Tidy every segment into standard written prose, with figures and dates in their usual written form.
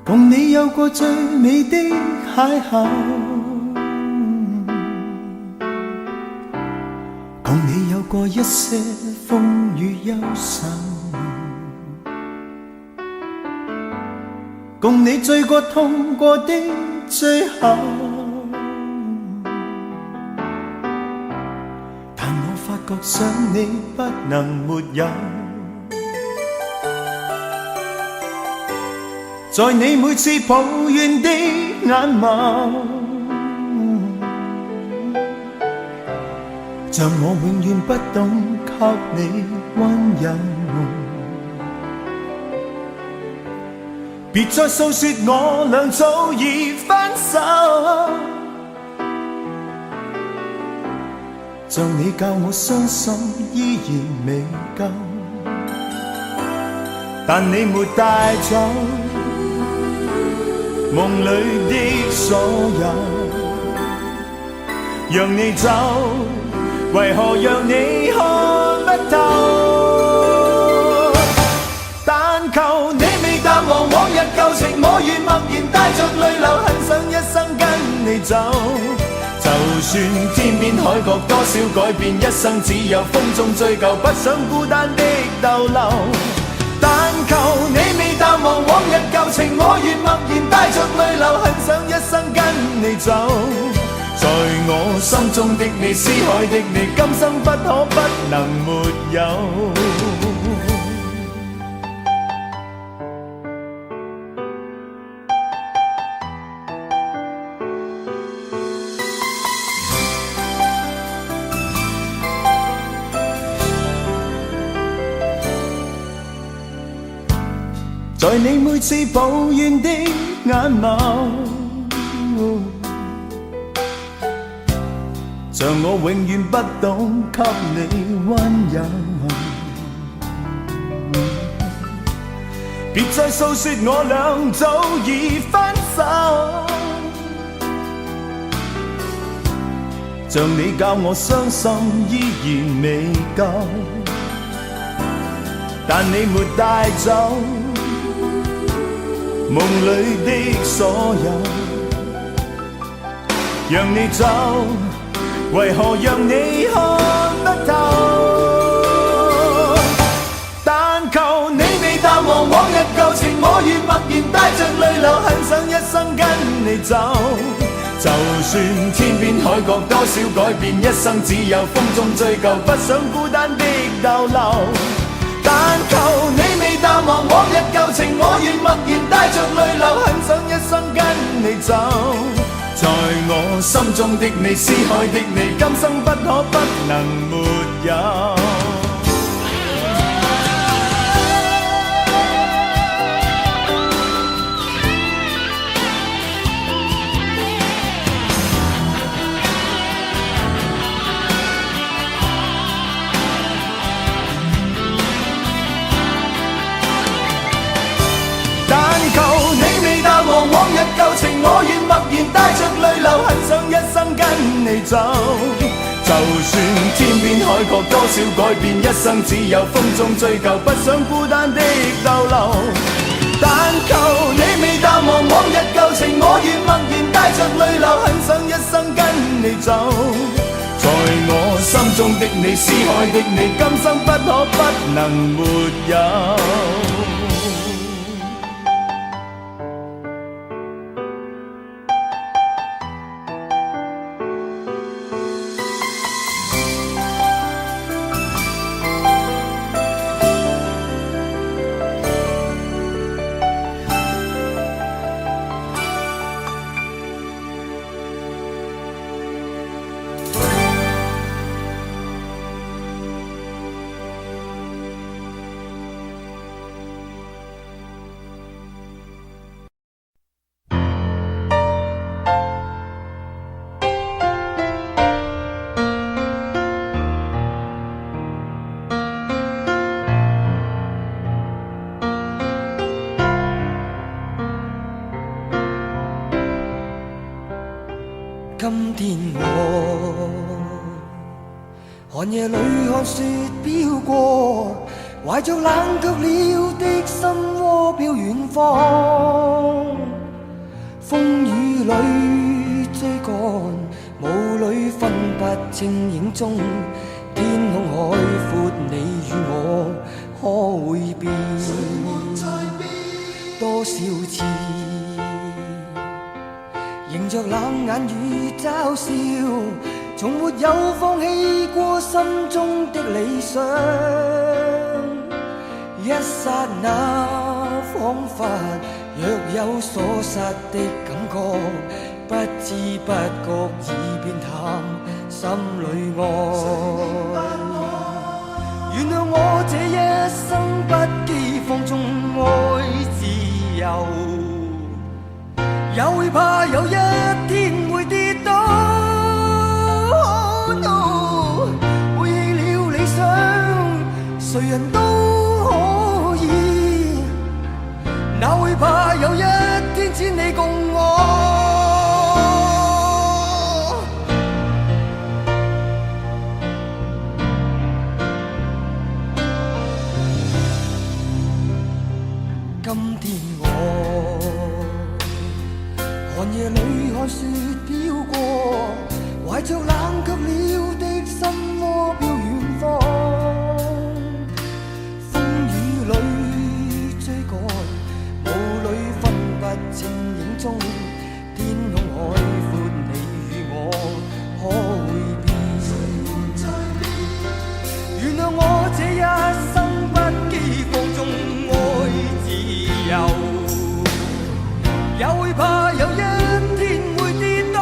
共你有過最美的邂逅，共你有過一些風雨憂愁，共你醉過痛過的最後，但我發覺想你不能沒有，在你每次抱怨的眼眸，像我永遠不懂給你溫柔，別再訴說我倆早已分手，像你教我傷心依然未夠，但你沒帶走夢裏的所有，讓你走，為何讓你看不透？但求你未淡忘往日舊情，我願默然帶着淚流，很想一生跟你走。就算天邊海角多少改變，一生只有風中追究，不想孤單的逗留。但求你未淡忘往日舊情，我願默然帶着淚流，很想一生跟你走。在我心中的你，思海的你，今生不可不能沒有。在你每次抱怨的眼眸，像我永遠不懂給你溫柔，別再訴說我倆早已分手，像你教我傷心依然未夠，但你沒帶走夢裏的所有，讓你走，為何讓你看不透？但求你未淡忘往日舊情，我願默然帶着淚流，很想一生跟你走。就算天邊海角多少改變，一生只有風中追究，不想孤單的逗留。但求你未淡忘往日舊情，我願默然帶着淚流，很想一生跟你走。在我心中的你，思海的你，今生不可不能沒有。往日舊情，我願默然帶着淚流，很想一生跟你走。就算天邊海角多少改變，一生只有風中追究，不想孤單的逗留。但求你未淡忘往日舊情，我願默然帶着淚流，很想一生跟你走。在我心中的你，思海的你，今生不可不能沒有。今天我寒夜裏看雪飄過，懷着冷卻了的心窩飄遠方，風雨裏追趕，霧裏分不清影蹤，天空海闊，你與我可會變？多少次迎着冷眼與嘲笑，從沒有放棄過心中的理想。一剎那彷彿若有所失的感覺，不知不覺已變淡心裏愛。原諒我這一生不羈放縱愛自由，也會怕有一天會跌倒。背棄了理想，誰人都可以，哪會怕有一天只你共我。今天我寒夜裏看雪飄過，懷着冷卻了的心窩飄遠方，風雨裏追趕，霧裏分不清影蹤，天空海闊，你與我可會變？原諒我這一生不羈放縱愛自由，也會怕有一天會跌倒。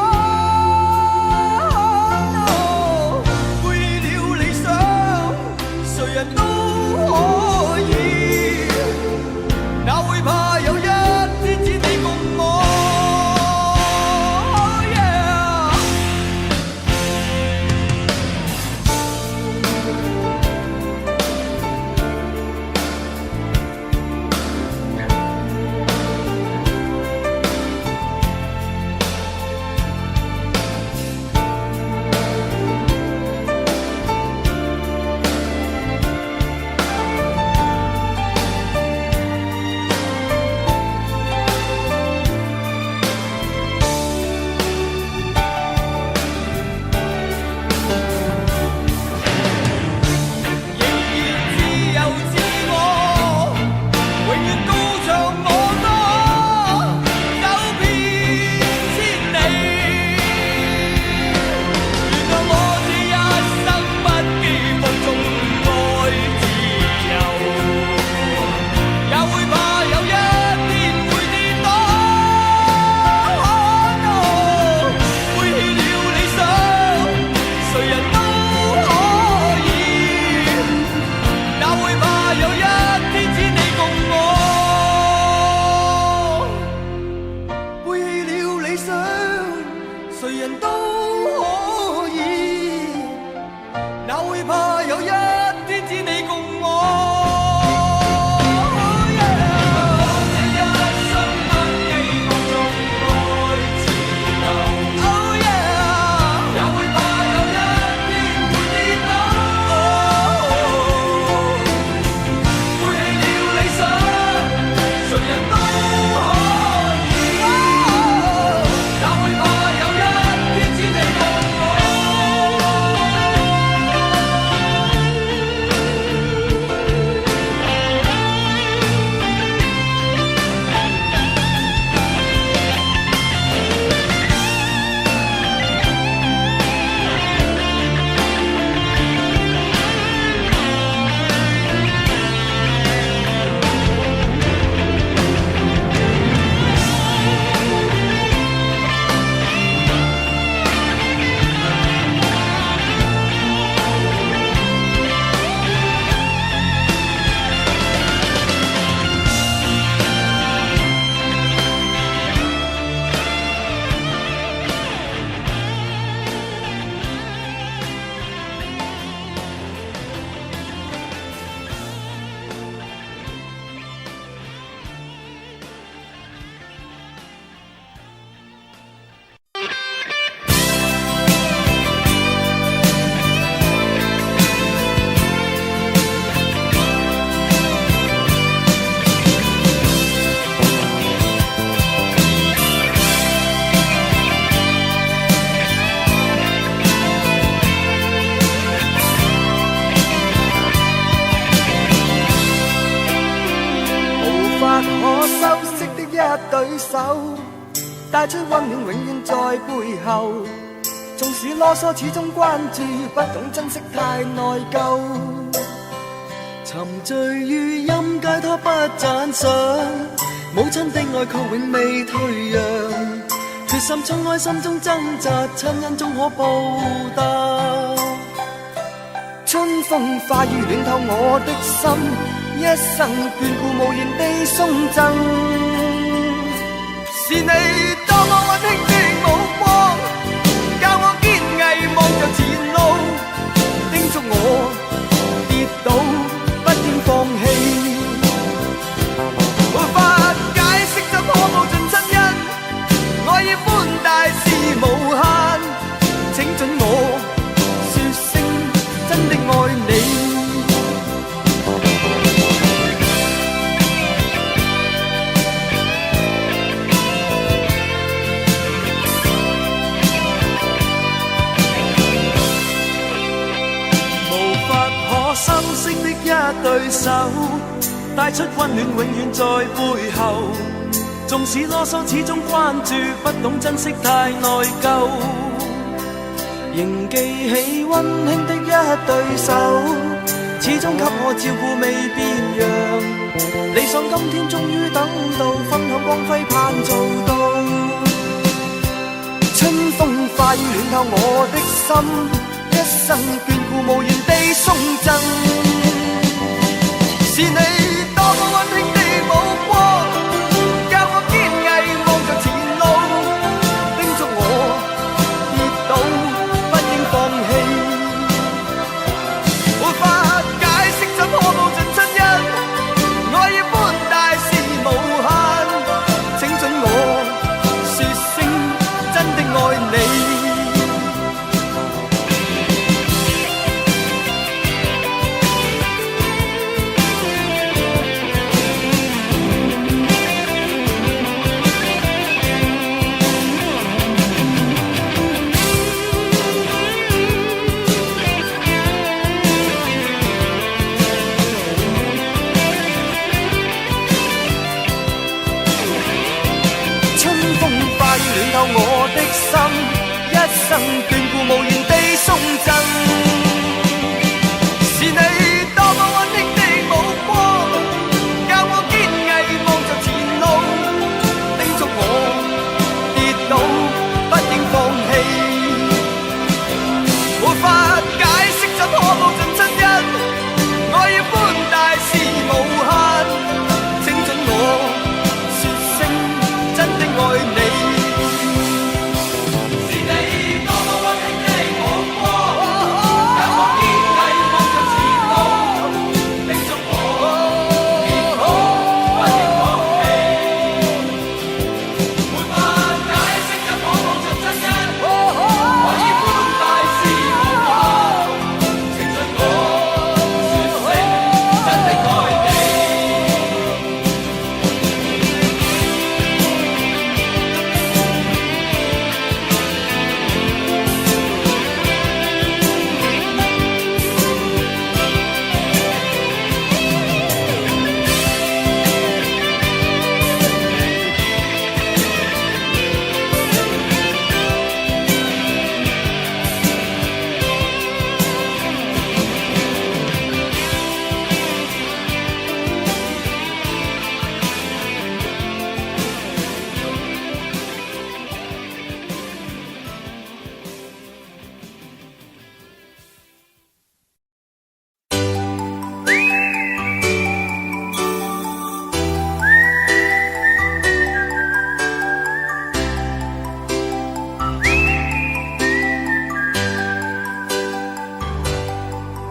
對手，帶出溫暖永遠在背後。縱使囉嗦，始終關注，不懂珍惜太內疚。沉醉於音階，他不讚賞，母親的愛卻永未退讓。決心衝開心中掙扎，親恩終可報答。春風化雨暖透我的心，一生眷顧無言地送贈。是你多麼溫馨的目光，教我堅毅望着前路，叮囑我跌倒不應放棄。無法解釋怎可報盡親恩，愛意寬大是無限，請准我說聲真的愛你。相識的一對手，帶出溫暖永遠在背後。縱使囉嗦，始終關注，不懂珍惜太內疚。仍記起溫馨的一對手，始終給我照顧未變樣。理想今天終於等到，分享光輝盼做到。春風化雨暖透我的心，一生眷顧無言地送贈。是你多麼溫馨的目光，教我堅毅望着前路，叮囑我跌倒不應放棄。無法解釋怎可報盡親恩，愛意寬大是無限，請准我說聲真的愛你。暖透我的心，一生眷顧無言地送贈。是你多麼溫馨的目光，教我堅毅望着前路，叮囑我跌倒不應放棄。無法解釋怎可報盡親恩，愛意寬大是無限，請准我說聲真的愛你。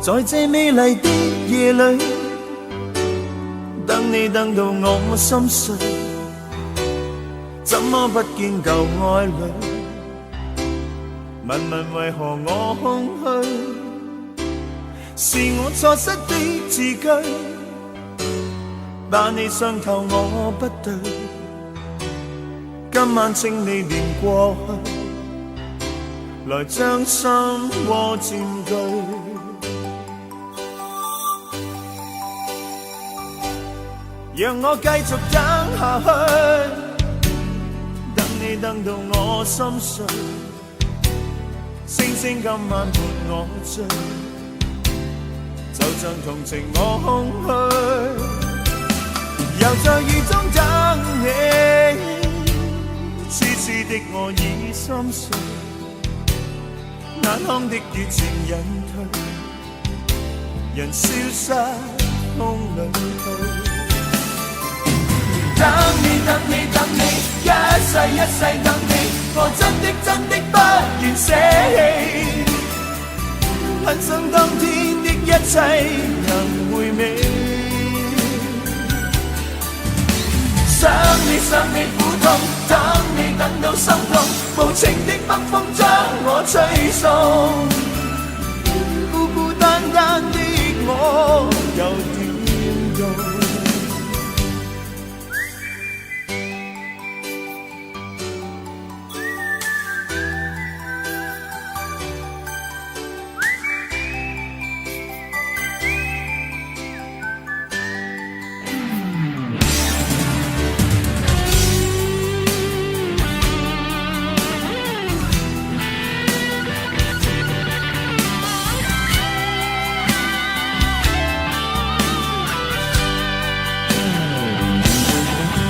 在這美麗的夜裏，等你等到我心碎，怎麼不見舊愛侶？問問為何我空虛？是我錯失的字句，把你傷透我不對。今晚請你念過去，來將心窩佔據。讓我繼續等下去，你等到我心碎，星星今晚伴我醉，就像同情我空虛，又在雨中等你，痴痴的我已心碎，眼眶的雨漸隱退，人消失風裏去。等你等你等你，一世一世等你，我真的不願捨棄，很想當天的一切能回味，想你苦痛，等你等到心痛，無情的北風將我吹送，孤孤單單的我又點用？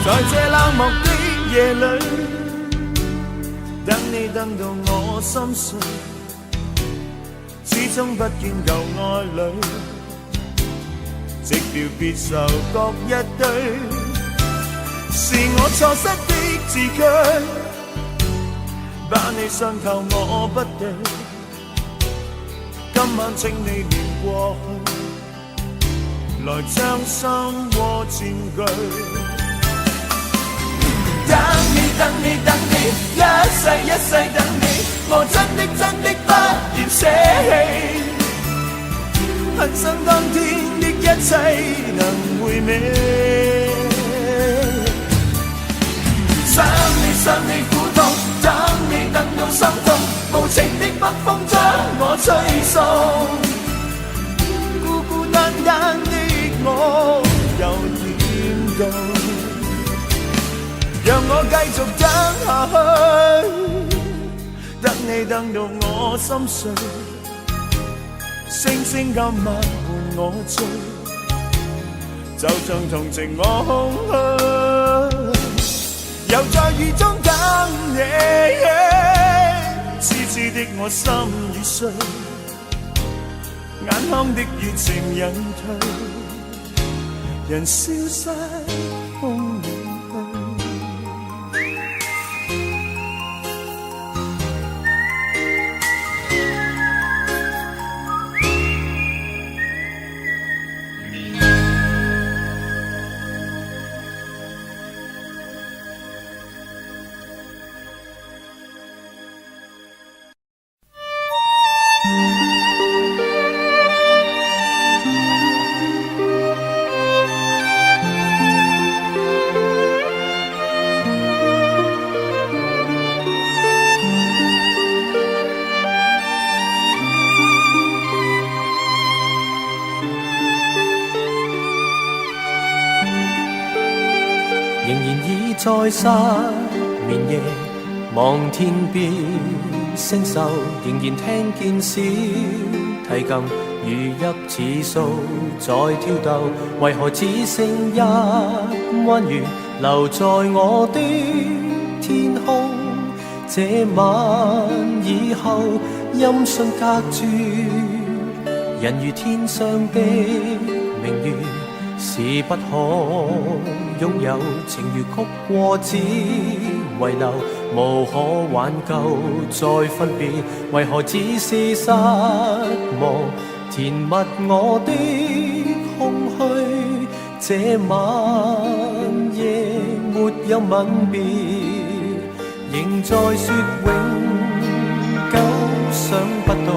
在這冷漠的夜裏，等你等到我心碎，始終不見舊愛侶，寂寥別愁各一堆，是我錯失的字句，把你傷透我不對，今晚請你念過去，來將心窩佔據。等你等你，一世一世等你，我真的不願捨棄，很想當天的一切能回味，想你苦痛，等你等到心痛，無情的北風將我吹送，孤孤單單的我又點到？讓我繼續等下去，等你等到我心碎，星星今晚伴我醉，就像同情我空虛，又在雨中等你，痴痴的我心已碎，眼眶的雨漸隱退，人消失風裏。在失眠夜，望天邊星宿，仍然聽見小提琴如泣似訴在跳動，為何只剩一彎月留在我的天空？這晚以後，音訊隔絕，人如天上的明月。是不可擁有，情如曲過只遺留，無可挽救再分別，為何只是失望填密我的空虛？這晚夜沒有吻別，仍在說永久，想不到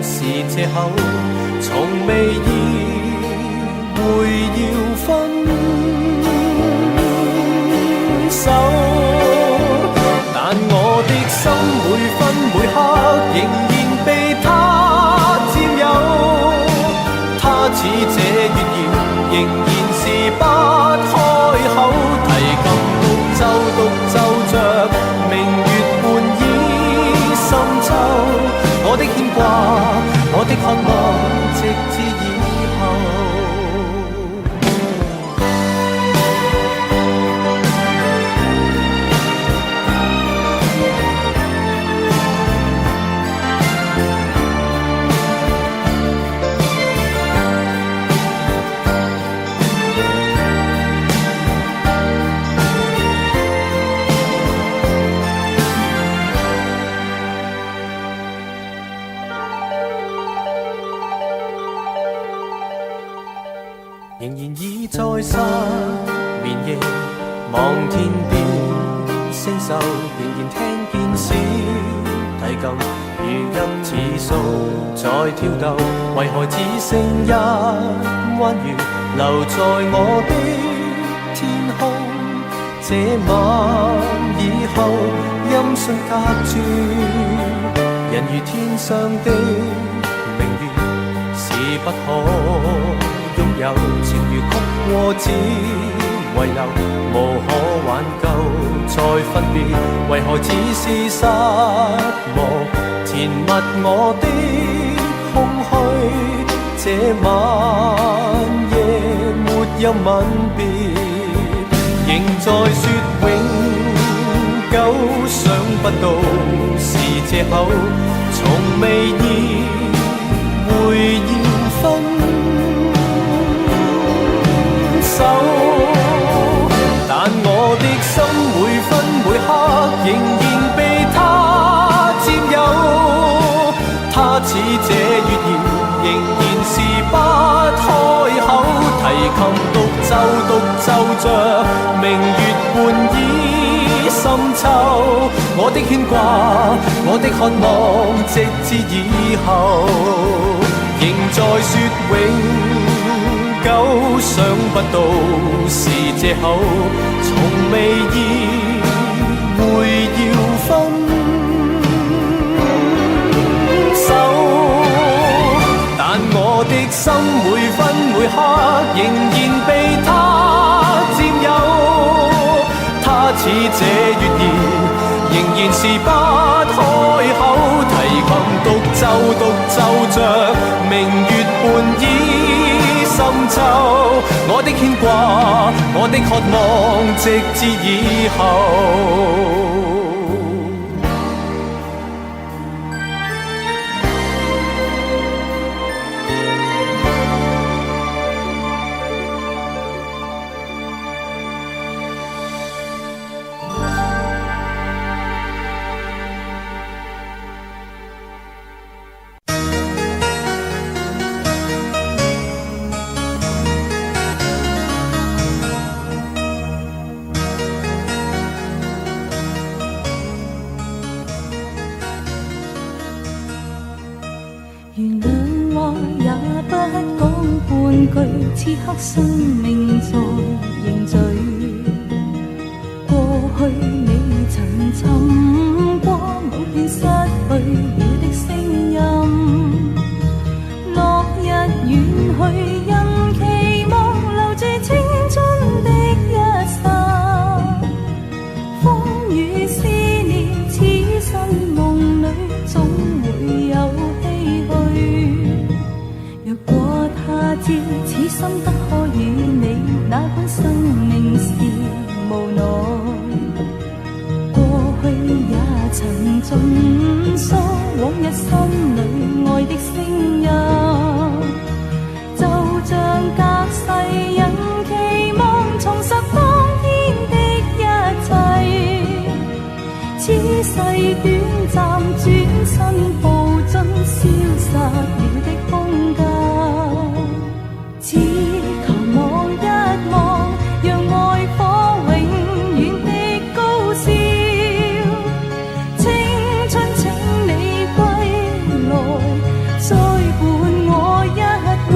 是藉口，從未意會要分手，但我的心每分每刻仍然被他佔有，他似這月兒仍然是不開口，提琴獨奏着，未仍然倚在失眠夜，望天邊星宿，仍然聽見小提琴如泣似訴在跳動，為何只剩一彎月留在我的天空？這晚以後音訊隔絕，人如天上的明月是不可擁有，情如曲過只遺留，無可挽救再分別，為何只是失望填密我的空虛？這晚夜沒有吻別，仍在說永久，想不到是藉口，從未意會要分手，但我的心每分每刻仍然被他佔有，他似這月兒仍然是不開口，提琴獨奏着明月半倚深秋，我的牽掛，我的渴望，直至以後仍在說永久，想不到是藉口，從未意會要分手，但我的心每分每刻仍然被他佔有，他似這月兒仍然是不開口，提琴獨奏着明月半倚深秋，我的牽掛，我的渴望，直至以後。此刻生命在凝聚，過去你曾尋過某段失去了的聲音，落日遠去，因期望留住青春的一剎，風雨思念，此生夢裏總會有唏噓，若果他朝此心得可與你，哪管生命是無奈，過去也曾盡訴往日心裏愛的聲音，就像隔世人期望重拾當天的一切，此世短暫，轉身步進消失了的空間，只求望一望，讓愛火永遠的高燒，青春請你歸來，再伴我一回，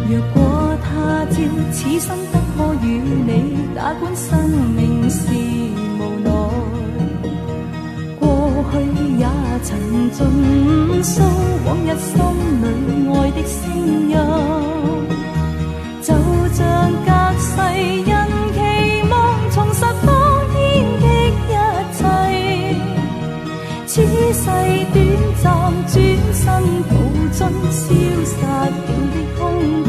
若果他朝此生得可與你，哪管生命是無奈，過去也曾盡訴往日心裏愛的聲音，就像隔世人期望重拾當天的一切，此世短暫，轉身步進消失了的空間。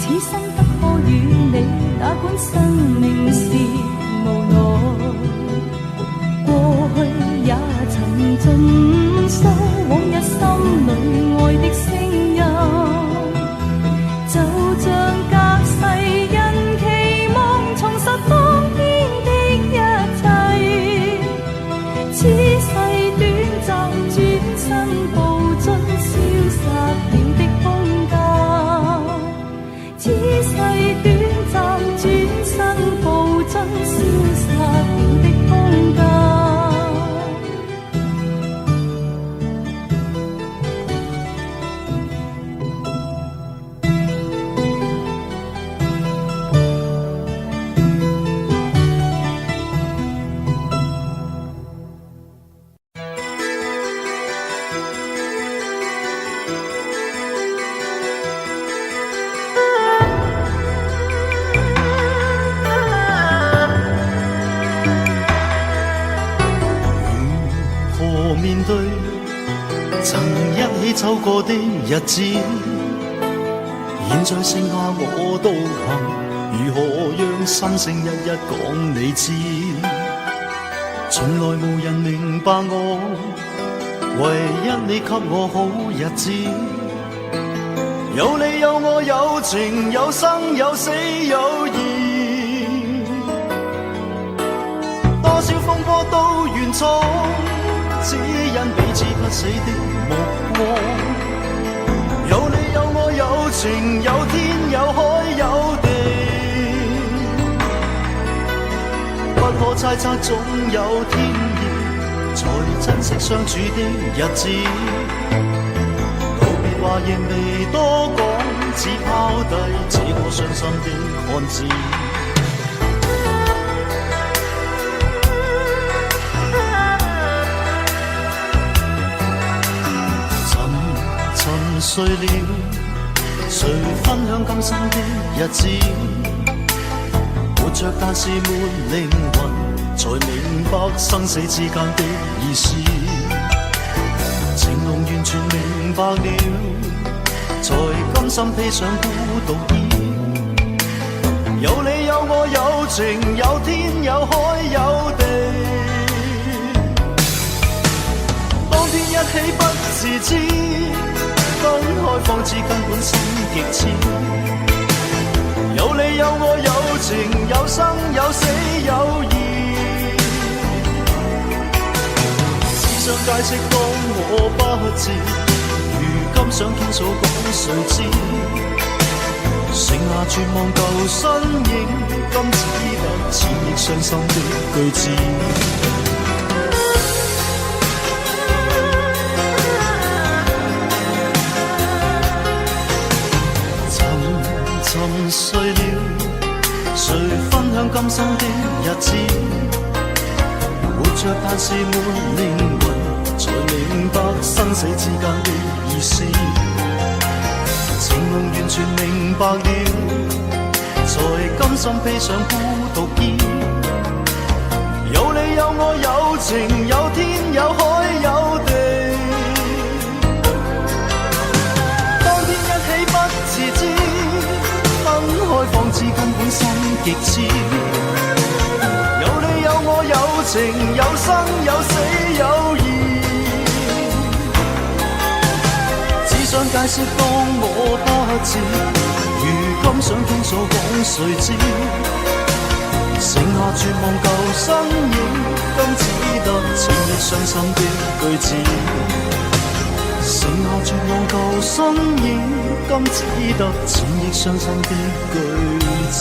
此生不可與你，哪管生命是無奈。過去也曾盡訴往日心裏愛的聲音，就像隔世人期望重拾當天的一切。此世短暫，轉身步進消失了的空間。此世短暫，轉身步進消失了的空間。走過的日子，現在剩下我獨行，如何讓心聲一一講你知？從來無人明白我，唯一你給我好日子。有你有我有情有生有死有義，多少風波都願闖，只因彼此不死的目光。有你有我有情有天有海有地，不可猜測總有天意，才珍惜相處的日子。道別話亦未多講，只拋低這個傷心的漢子。睡了，誰分享今生的日子？活着但是沒靈魂，才明白生死之間的意思。情濃完全明白了，才甘心披上孤獨衣。有你有我有情有天有海有地，當天一起不自知，分開方知根本心極痴。有你有我有情有生有死有義，只想解釋當我不知，如今想傾訴講誰知？剩下絕望舊身影，今只得千億傷心的句子。沉睡了，誰分享今生的日子？活着但是沒靈魂，才明白生死之間的意思。情濃完全明白了，才甘心披上孤獨衣。有你有我有情有天有海有地，當天一起不自知，分開方知根本心極痴。有你有我有情有生有死有義，只想解釋當我不知，如今想傾訴講誰知？剩下絕望舊身影，今只得千億傷心的句子。剩下絕望舊身影，今只得千億傷心的句子。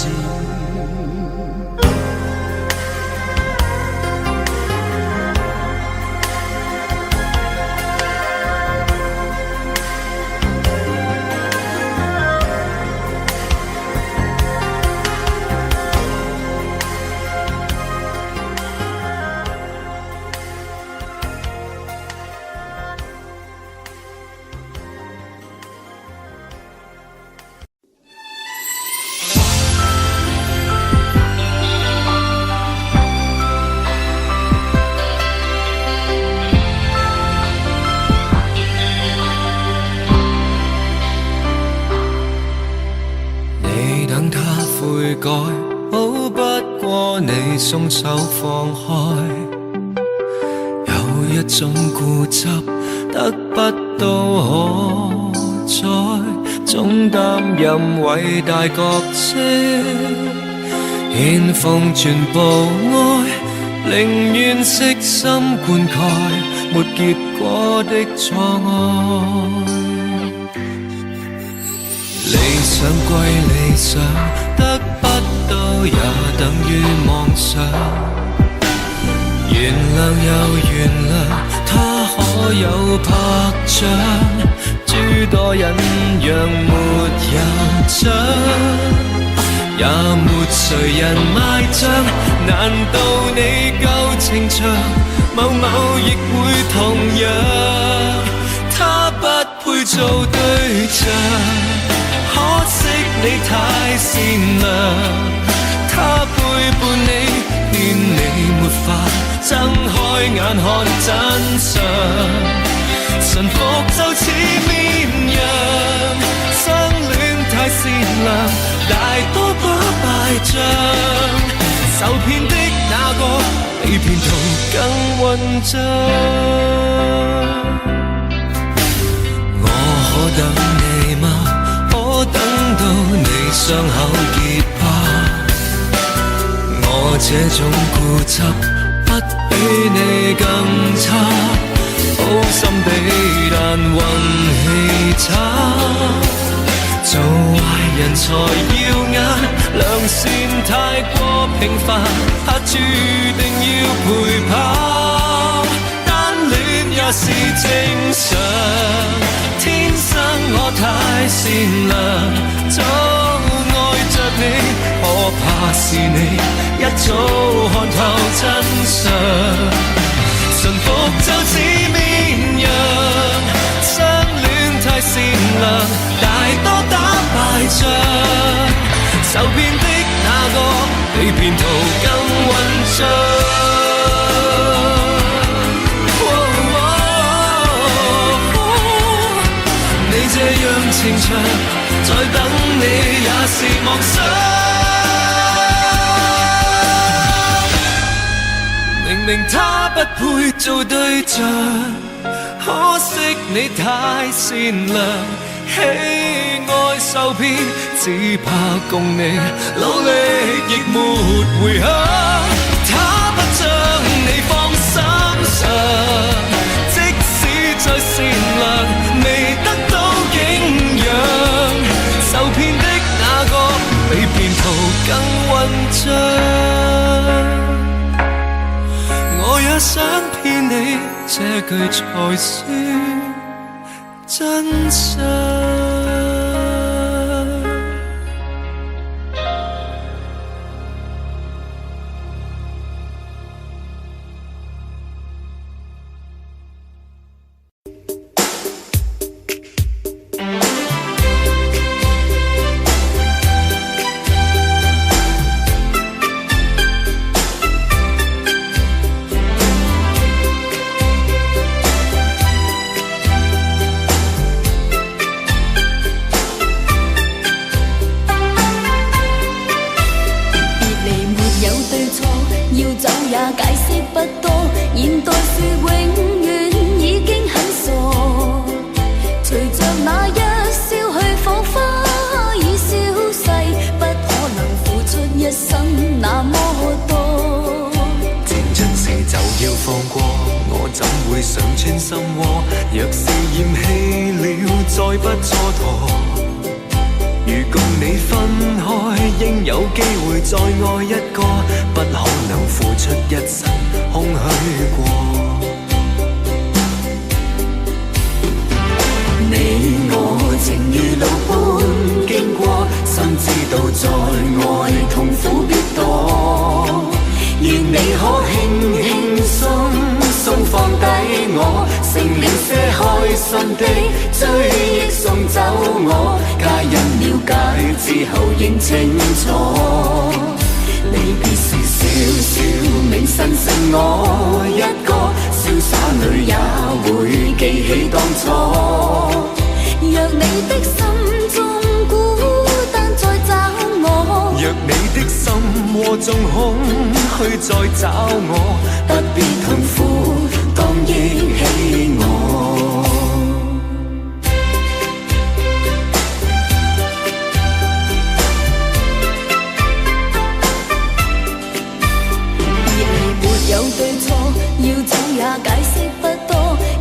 鬆手放開，有一種固執得不到可再，總擔任偉大角色，獻奉全部愛，寧願悉心灌溉沒結果的錯愛。理想歸理想，得不到也等於妄想。原諒又原諒，他可有拍掌？諸多忍讓沒有獎，也沒誰人賣帳。難道你夠情長，某某亦會同樣？他不配做對象，可惜你太善良。他背叛你，騙你沒法睜開眼看真相。臣服就似綿羊，相戀太善良，大多不敗仗。受騙的那個比騙徒更混帳。我可等你嗎？可等到你傷口結疤？我這種固執不比你更差，好心地但運氣差，做壞人才耀眼，良善太過平凡，怕注定要陪跑。單戀也是正常，天生我太善良，早愛着你，可怕是你一早看透真相。臣服就似綿羊，相戀太善良，大多打敗仗。受騙的那個比騙徒更混帳。你這樣情長，再等你也是妄想。明明他不配做對象，可惜你太善良，喜愛受騙，只怕共你努力亦沒回響。他不將你放心上，即使再善良，未得到景仰。受騙的那個比騙徒更混帳。我也想騙你，這句才是真相。去再找我，不必痛苦，當憶起我。有對錯，要走也解釋不多。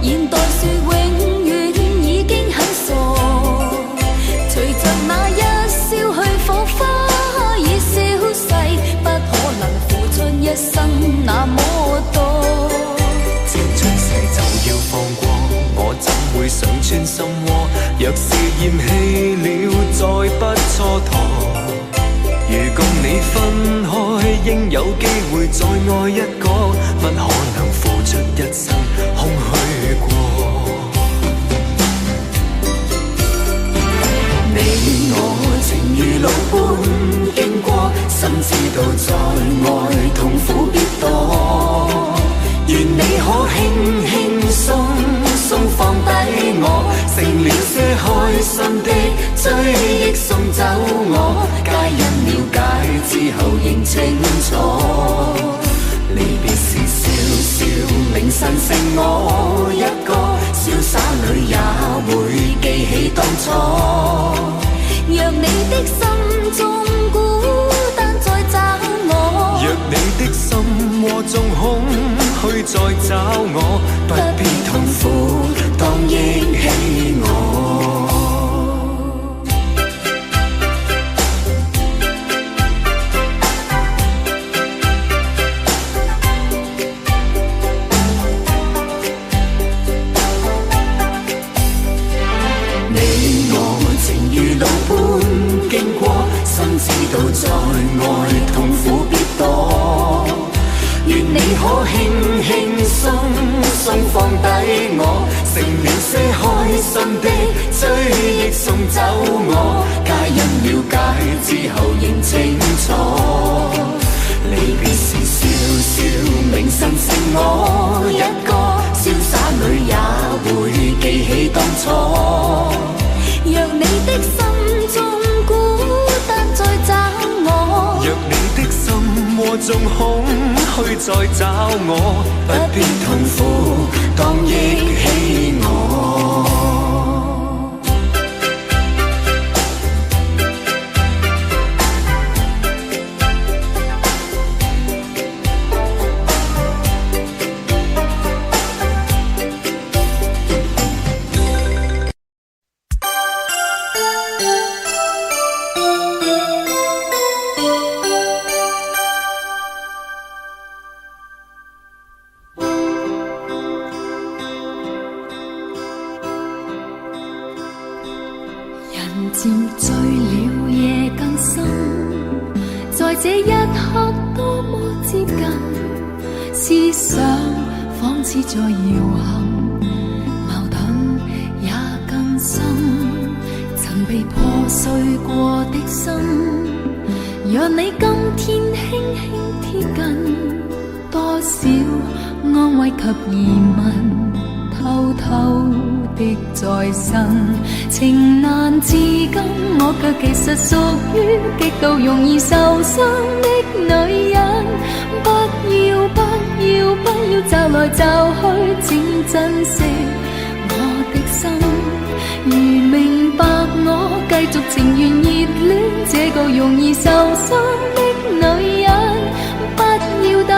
現代說永遠已經很傻，隨着那一笑去火花已消逝，不可能付出一生那麼多。這趨勢就要放過，我怎會想穿心窩？若是厭棄了，再不蹉跎。如共你分開，應有機會再愛一個，不可能付出一生空虛過。你我情如路般經過，心知道在愛痛苦必多。願你可輕輕鬆鬆放低我，成了些開心的追憶送走我。皆因了解之後認清楚，離別時笑笑明晨剩我一個，瀟灑裏也會記起當初。若你的心中孤單再找我，若你的心窩中空虛再找我，不必痛苦，當憶起我。你我情如路般經過，心知道在愛痛苦必多。願你可輕輕鬆鬆放低我，成了些開心的追憶送走我。皆因了解之後認清楚，離別時笑笑明晨剩我一個，瀟灑裏也會記起當初。若你的心中孤單再找我，若你的心窩中空虛再找我，不必痛苦，當憶起我。漸醉了夜更深，在這一刻多麼接近，思想仿似在搖撼，矛盾也更深。曾被破碎過的心，讓你今天輕輕貼近，多少安慰及疑問，偷偷的再生，情難自禁，我卻其實屬於極度容易受傷的女人。不要不要不要找來找去，請珍惜我的心。如明白我繼續情願熱戀這個容易受傷的女人，不要等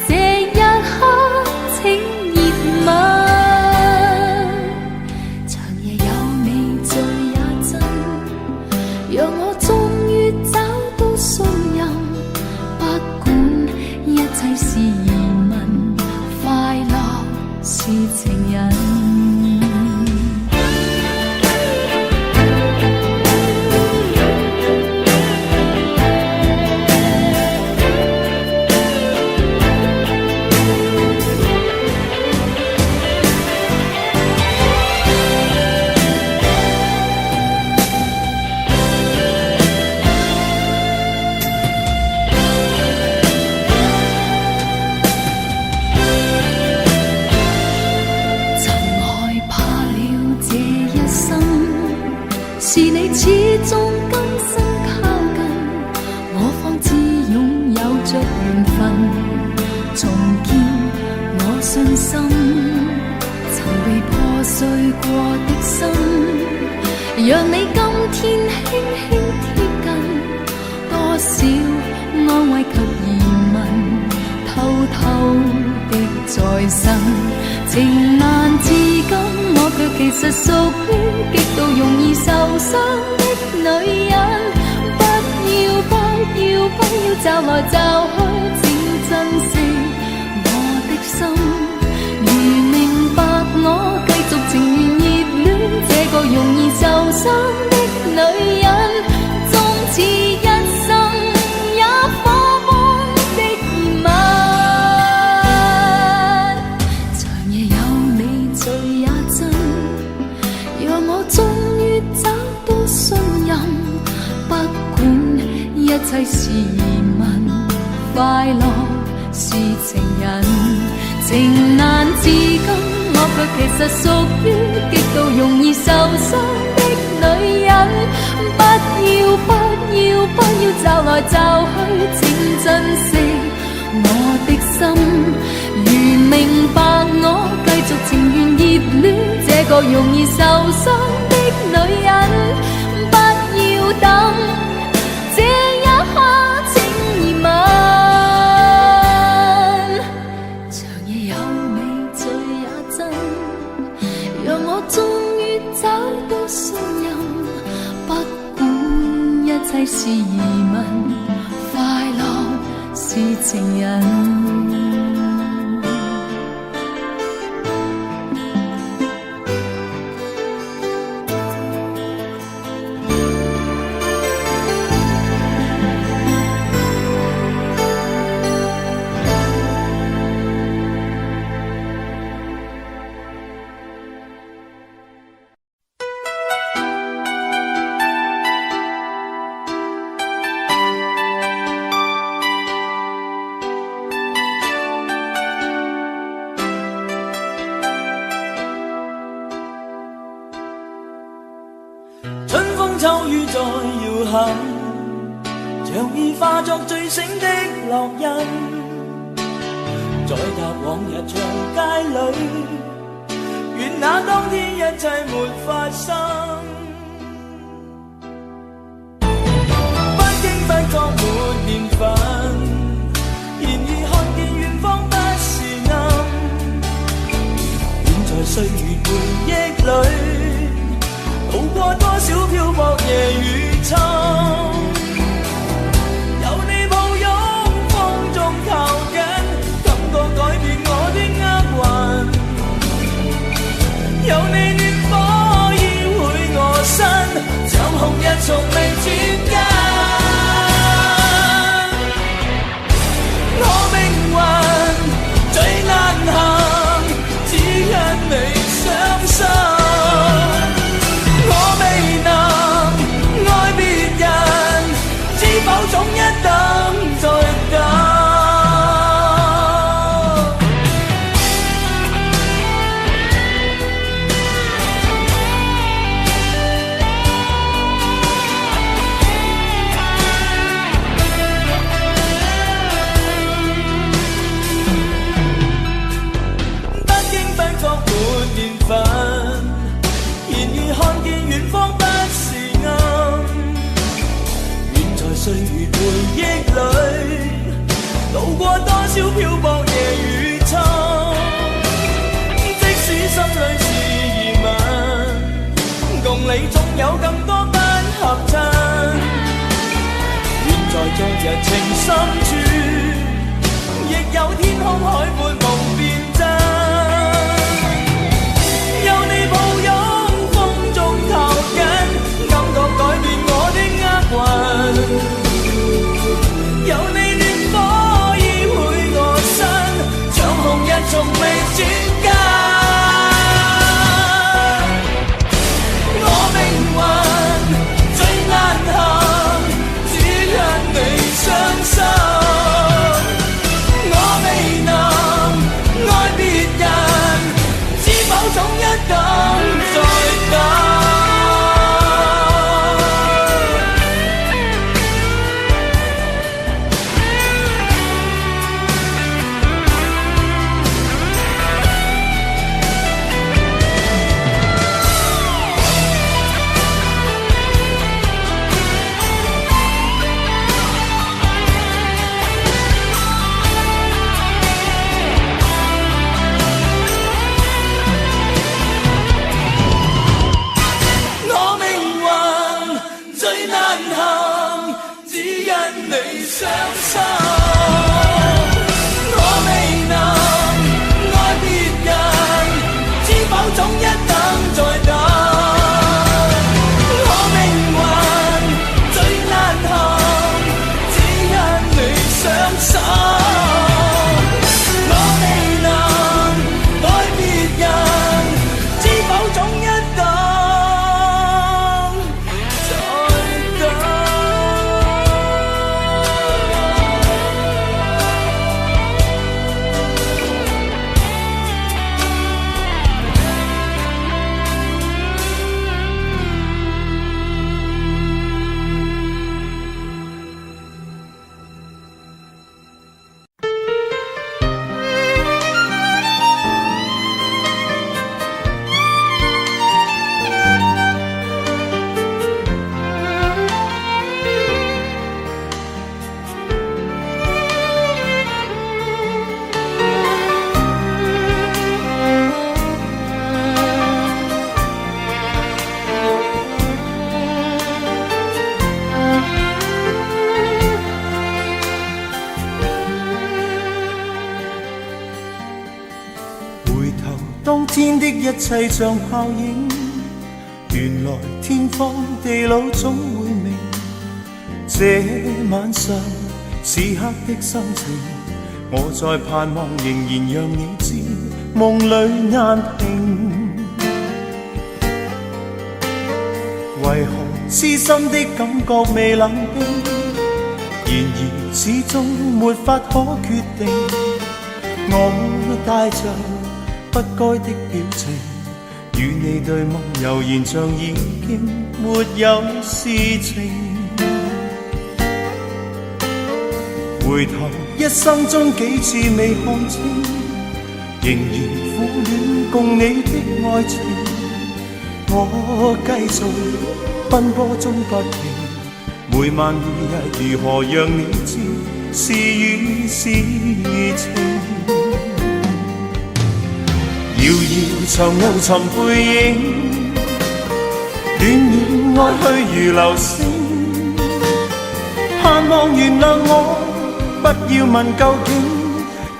這一刻，請熱吻。讓我終於找到信任，不管一切是疑問，快樂是情人。曾碎過的心，讓你今天輕輕貼近，多少安慰及疑問，偷偷的在身。情難至今，我卻其實屬於極度容易受傷的女人。不要驟來驟去，請珍惜我的心。如明白我繼續情願熱戀這個容易受傷的女人，終此一生也火般的熱吻。長夜有你最也真，讓我終於找到信任。不管一切是疑問，快樂是情人。情難至今，我卻其實屬於極度容易受傷的女人。不要驟來驟去，請珍惜我的心。如明白我繼續情願熱戀這個容易受傷的女人，不要等這一刻，請疑問。長夜有你最也真，讓我終於找到信任。不管一切是疑問，快樂是情人。秋雨再搖撼，像已化作醉醒的烙印，再踏往日長街裏，願那當天一切沒發生。不經不覺沒年份，然而看見遠方不是暗，遠在歲月回憶裏，渡過多少漂泊夜與秋，有你抱擁風中靠緊，感覺改變我的厄運，有你暖火依會我身，像紅日從未轉間。我命運最難行，只因你傷心。總一等再等。不經不覺沒年份，然而看見遠方不是暗，歲月回憶裏，渡過多少漂泊夜與秋，即使心裏是疑問，共你總有更多不合襯，願在昨日情深處，亦有天空海闊無邊真，有你抱擁風中靠緊，感覺改變我的厄運，有你暖火依會我身，像紅日從未轉間。我命運最難行，只因你傷心。我未能天的一切像泡影，原來天荒地老總會明。這晚上此刻的心情，我在盼望仍然讓你知，夢裏難平。為何痴心的感覺未冷冰？然而始終沒法可決定。我帶着不該的表情，與你對望，悠然像已經沒有事情。回頭一生中幾次未看清，仍然苦戀共你的愛情。我繼續奔波中不停，每晚每日如何讓你知是與是情。遙遙長路尋背影，戀戀愛去如流星。盼望原諒我，不要問究竟，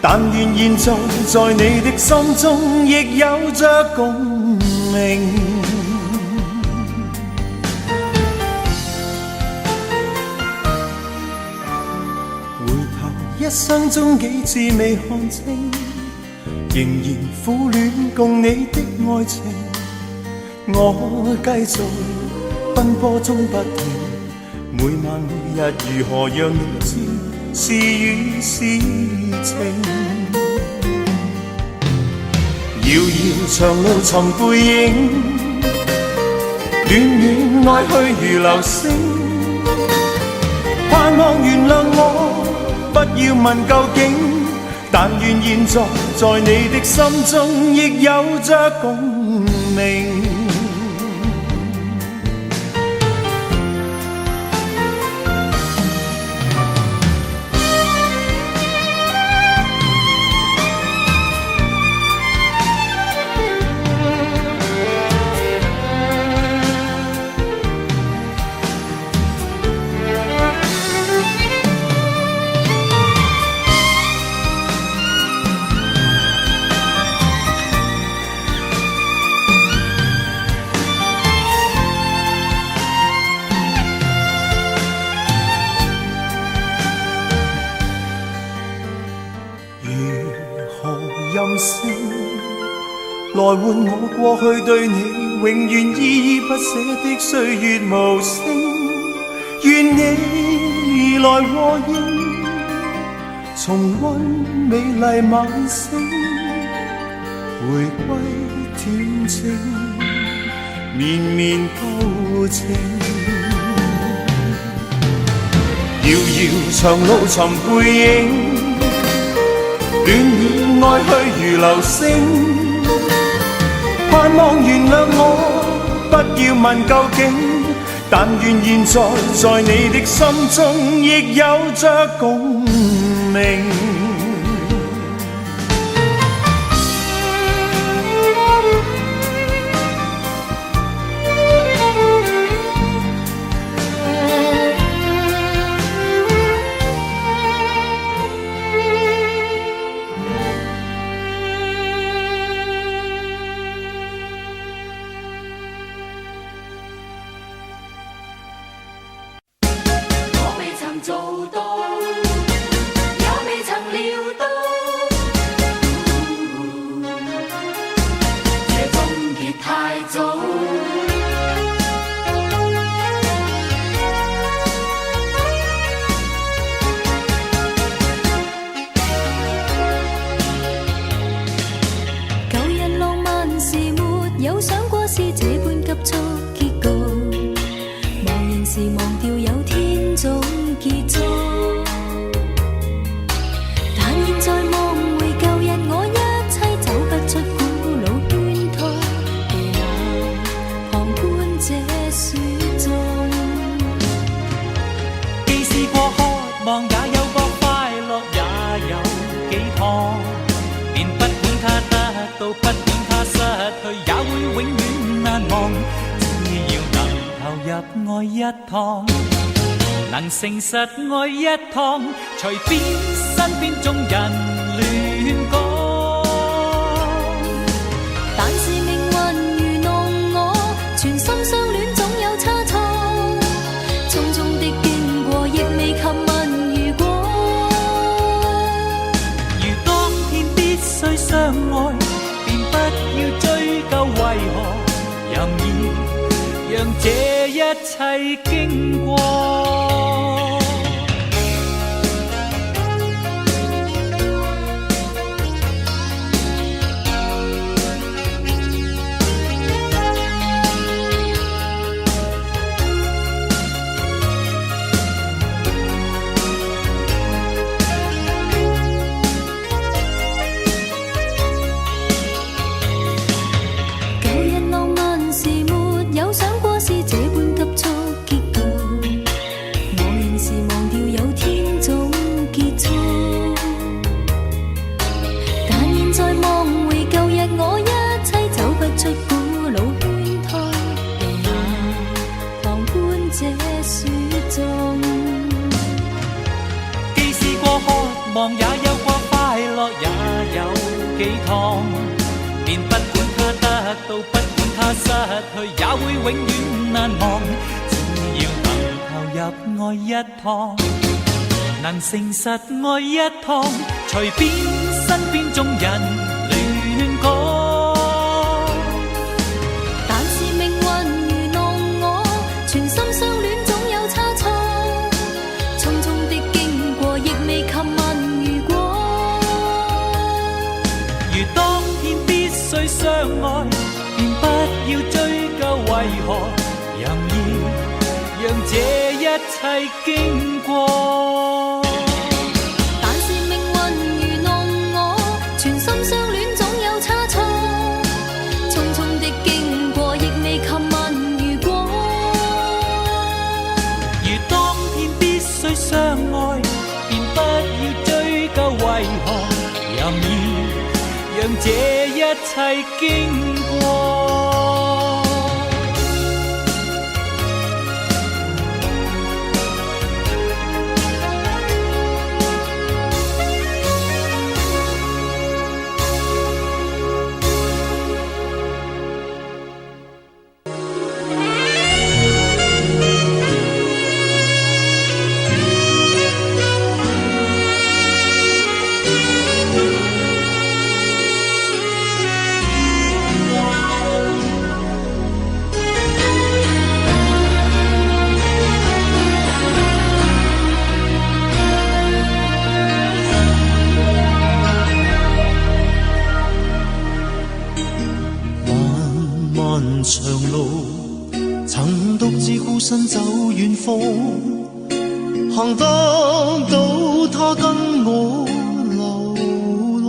但願現在在你的心中亦有着共鳴。回頭一生中幾次未看清，仍然苦戀共你的愛情。我繼續奔波中不停，每晚每日如何讓你知是與是情。遙遙長路尋背影，戀戀愛去如流星。盼望原諒我，不要問究竟，但願現在在你的心中亦有着共鳴。來換我過去對你永遠依依不捨的歲月無聲，願你來和應，重溫美麗晚星，回歸恬靜，綿綿舊情。遙遙長路尋背影，戀戀愛去如流星。盼望原諒我，不要問究竟，但願現在在你的心中亦有着共鳴。誠實愛一趟，隨便身邊眾人亂講。但任意讓這一切經過。也有過快樂，也有幾趟，連不管他得到，不管他失去，也會永遠難忘。只要能投入愛一趟，能誠實愛一趟，隨便身邊眾人亂講。但是命運愚弄我，全心相戀總有差錯，匆匆的經過亦未及問。如當天必須相愛，便不要追究為何，任意讓這一切經過。但是命運愚弄我，全心相戀總有差錯，匆匆的經過亦未及問如果。如當天必須相愛，便不要追究為何，任意讓這一切經過。長路曾獨自孤身走遠方，行得到他跟我流浪。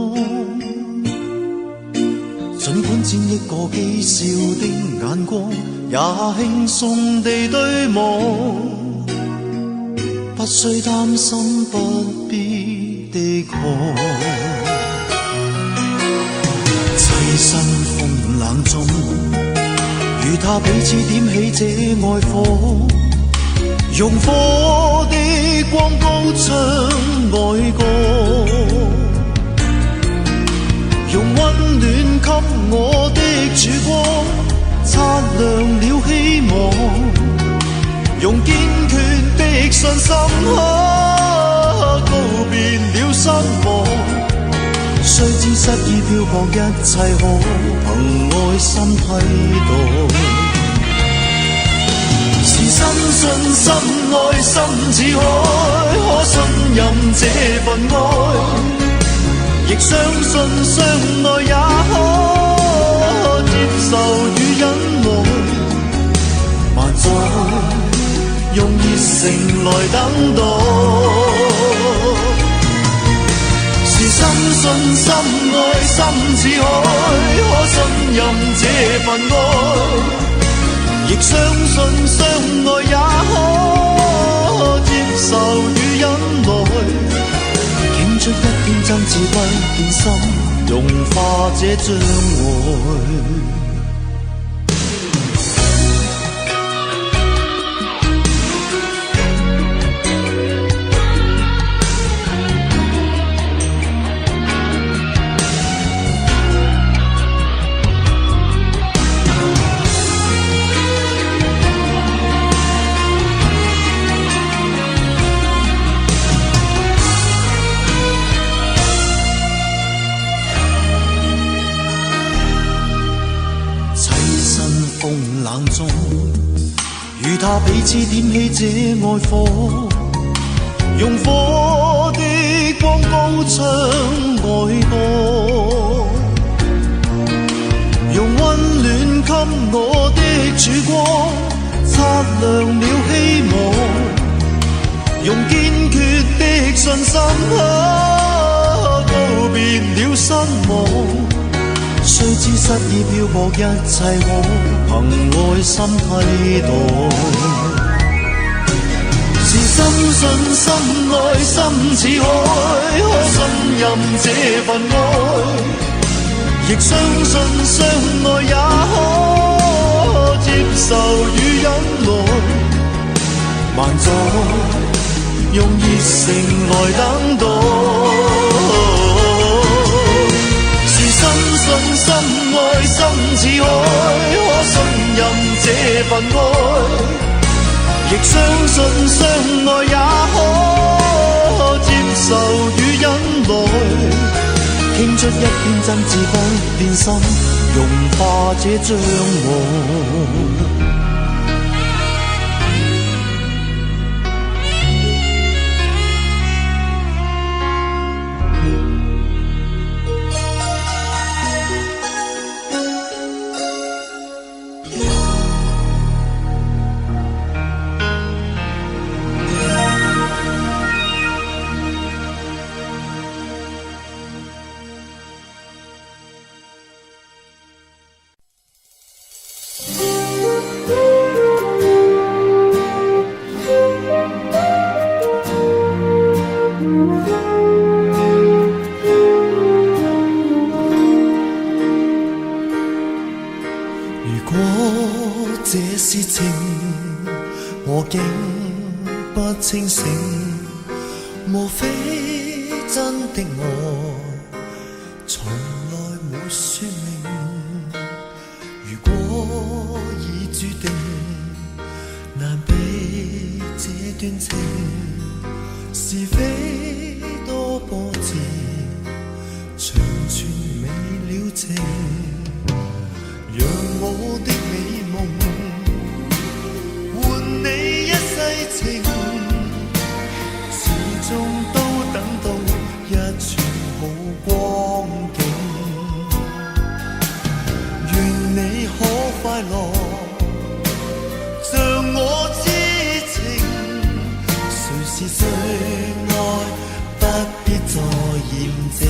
儘管沾一個譏笑的眼光，也輕鬆地對望，不需擔心，不必地狂。棲身風冷中，與他彼此點起這愛火，用火的光高唱愛歌，用溫暖給我的曙光，擦亮了希望，用堅決的信心告別了失望。雖知失意漂泊，一切可憑愛心替代。是深信心愛心似海，可信任這份愛，亦相信相愛也可接受與忍耐。還在用熱誠來等待。是深信心愛心似海，可信任這份愛，亦相信相愛也可接受與忍耐。傾出一片真摯不變心，融化這障礙。風冷中，與他彼此點起這愛火，用火的光高唱愛歌，用溫暖給我的曙光，擦亮了希望，用堅決的信心告別了失望。雖知失意漂泊，一切我憑愛心替代。是深信深愛深似海，可信任這份愛，亦相信相愛也可接受與忍耐。萬載用熱誠來等待。深信深愛深似海，可信任這份愛，亦相信相愛也可接受與忍耐。傾出一片真摯不變心，融化這障礙。清醒，無非真的我從來沒說明。如果已注定，難避這段情，是非多波折，長存未了情。讓我的美夢換你一世情，終都等到一串好光景，願你可快樂，像我知情。誰是最愛，不必再驗證。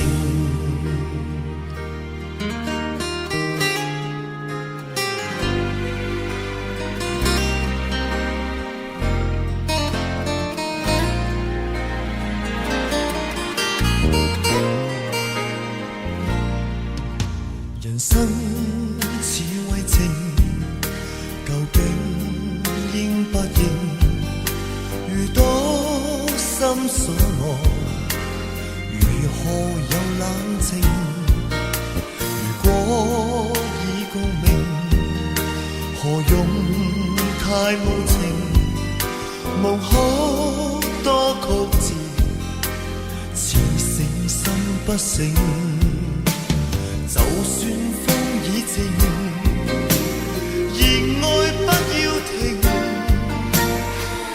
人生似為情，究竟應不應？遇到心所愛，如何有冷靜？如果已共鳴，何用太無情？無可多曲折，似誠心不醒。就算風已靜，熱愛不要停，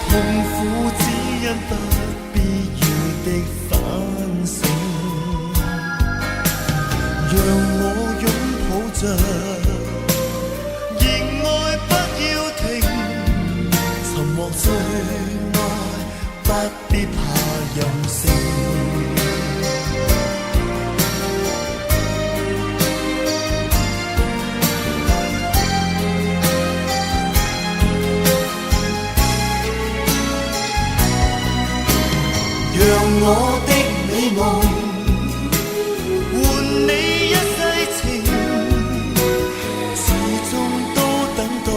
痛苦只因不必要的反省。讓我擁抱着，熱愛不要停，尋獲最愛不必怕任性。讓我的美夢換你一世情，始終都等到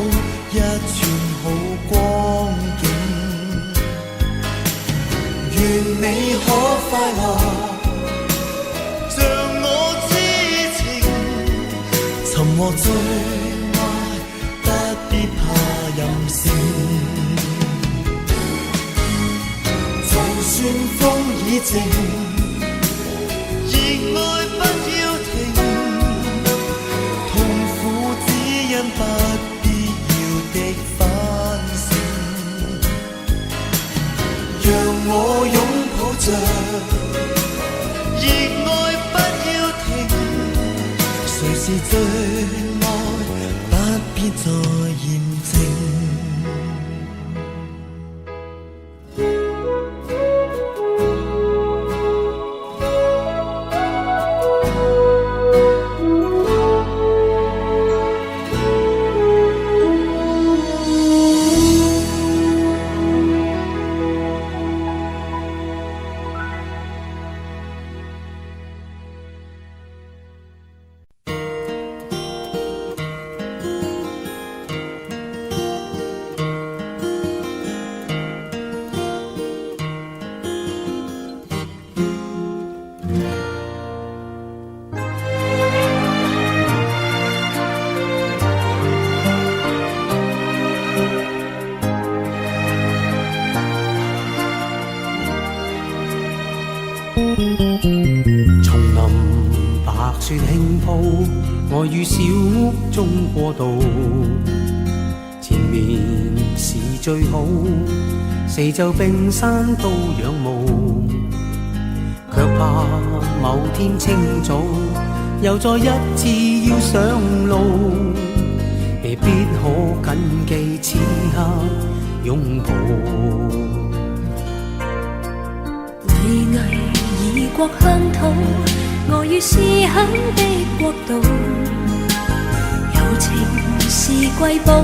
一串好光景。願你可快樂，像我知情，尋獲最愛不必怕任性。就算風已靜，熱愛不要停，痛苦只因不必熱愛不要停，誰是最愛，不必再驗證。叢林白雪輕鋪，我於小屋中過渡。前面是最好，四周冰山都仰慕，卻怕某天清早又再一次要上路，未必可緊記此刻擁抱。巍巍異國鄉土，我於思鄉的國度，友情是瑰寶，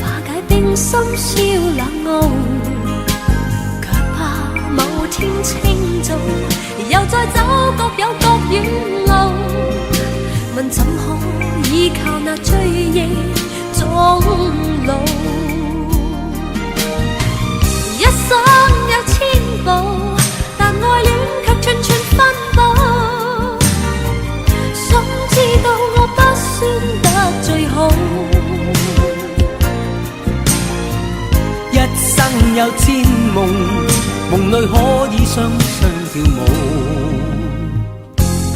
化解冰心燒冷傲，卻怕某天清早又再走各有各遠路，問怎可依靠那追憶終老，一生有千步，但愛戀卻寸寸分佈，心知道我不算得最好，一生有千夢，夢裏可以雙雙跳舞，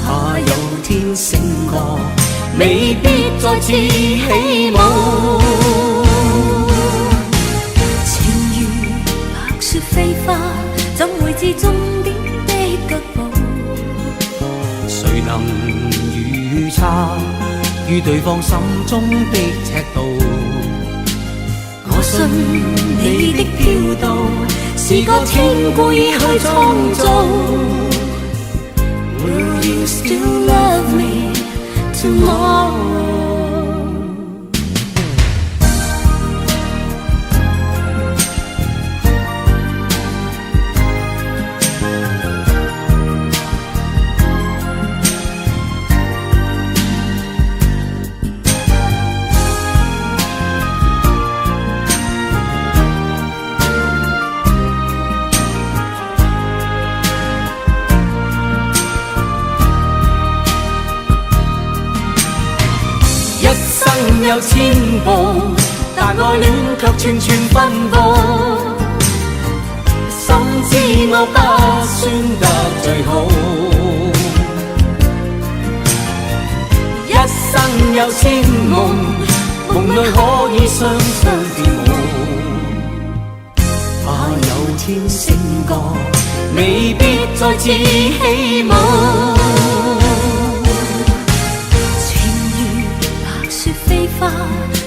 怕有天醒覺，未必再次起舞。情如白雪飛花，怎會知終點的腳步？誰能預測於對方心中的尺度？我信你的飄蕩是個天故意去創造。Will you still love me tomorrow?有千步，但愛戀卻寸寸分佈，心知我不算得最好，一生有千夢，夢裏可以雙雙跳舞，怕有天醒覺，未必再次起舞。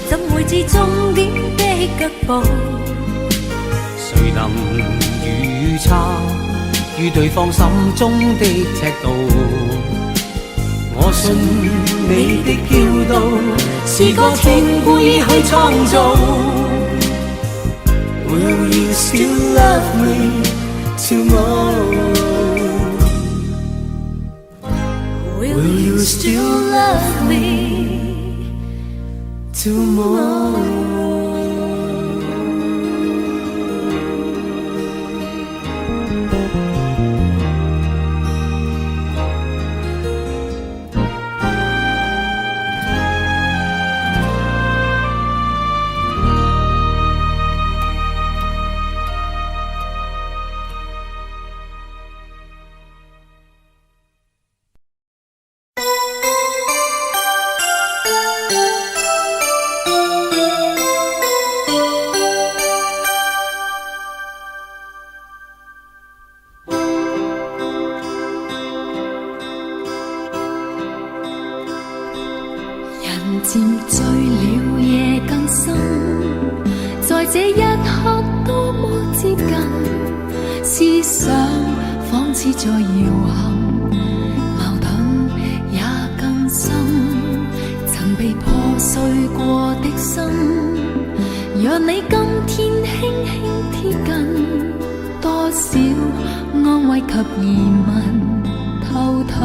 怎會知終點的腳步？誰能預測於對方心中的尺度？我信你的飄蕩是個天故意去創造。Will you still love me tomorrow? Will you still love me tomorrow? 漸漸醉了夜更深，在這一刻多麼接近，思想仿似在搖撼，矛盾也更深。曾被破碎過的心，讓你今天輕輕貼近，多少安慰及疑問，偷偷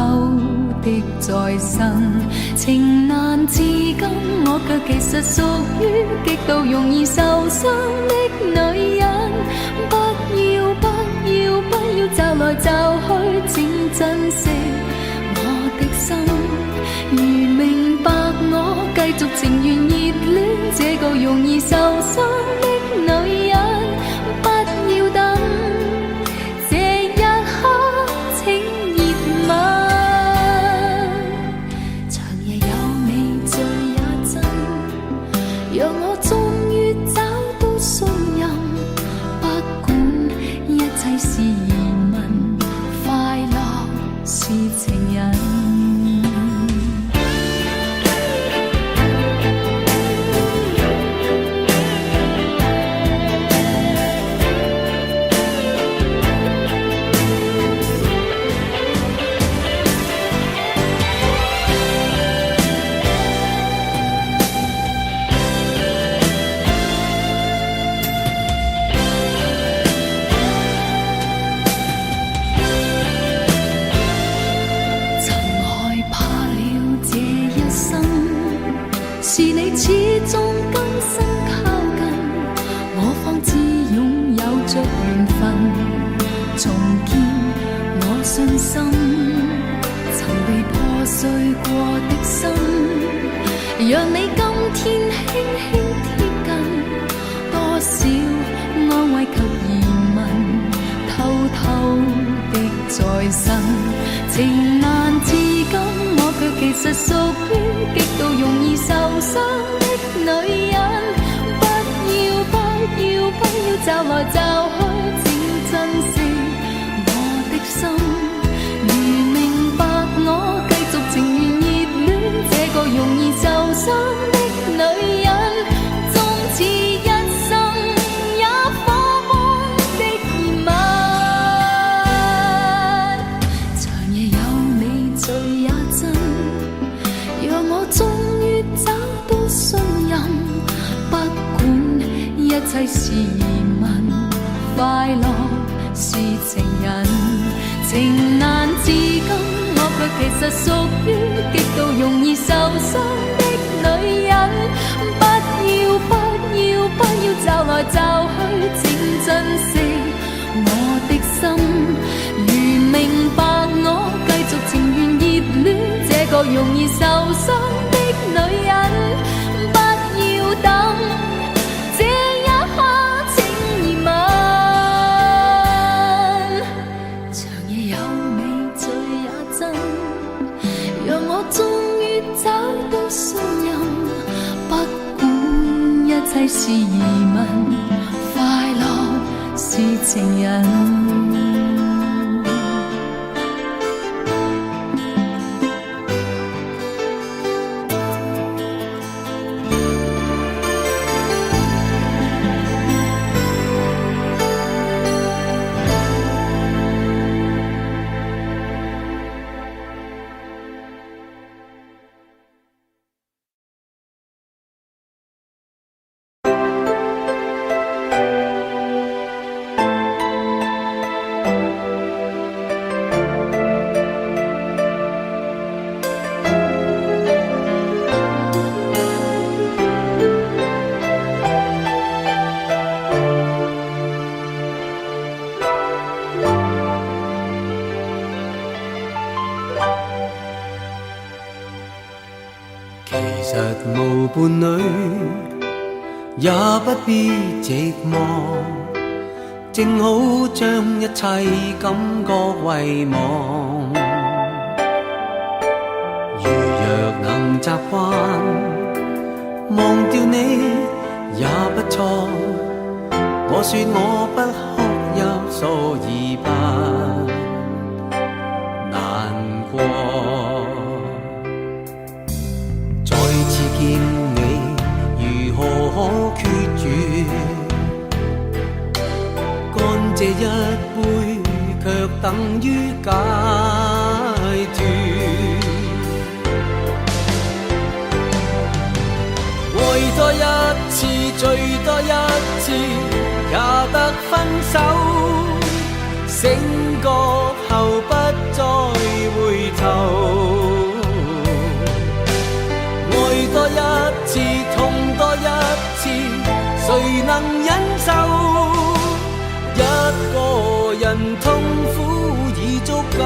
的在生，情難自禁，我卻其實屬於極度容易受傷的女人。不要不要不要驟來驟去，請珍惜我的心。如明白我，繼續情願熱戀這個容易受傷的女人。不要等這一刻，請熱吻。長夜有你醉也真，讓我終於找到信任。不管一切是疑問，快樂是情人。是你始終甘心靠近，我方知擁有着緣分，重建我信心。曾被破碎過的心，讓你今天輕輕貼近，多少安慰及疑問，偷偷的在身，情難自禁，我卻其實屬於極度容易受傷的女人。不要不要不要驟來驟去，請珍惜我的心。如明白我，繼續情願熱戀這個容易受傷的女人。終此一生也火光的熱吻，長夜有你醉也真，讓我終於找到信任。不管一切是疑問，快樂是情人。情難自禁，我卻其實屬於極度容易受傷的女人。不要不要不要驟來驟去，請珍惜我的心。如明白我，繼續情願熱戀這個容易受傷的女人。不要等這一刻，請熱吻。長夜有你醉也真，讓我終於找到信任。不管一切是疑問，快樂是情人。其實無伴侶也不必寂寞，正好將一切感覺遺忘。如若能習慣，忘掉你也不錯。我說我不哭泣，所以不難過。再次見等於解脫。愛多一次，醉多一次，也得分手。醒覺後不再回頭，愛多一次，痛多一次，誰能忍受？一個人痛苦已足夠。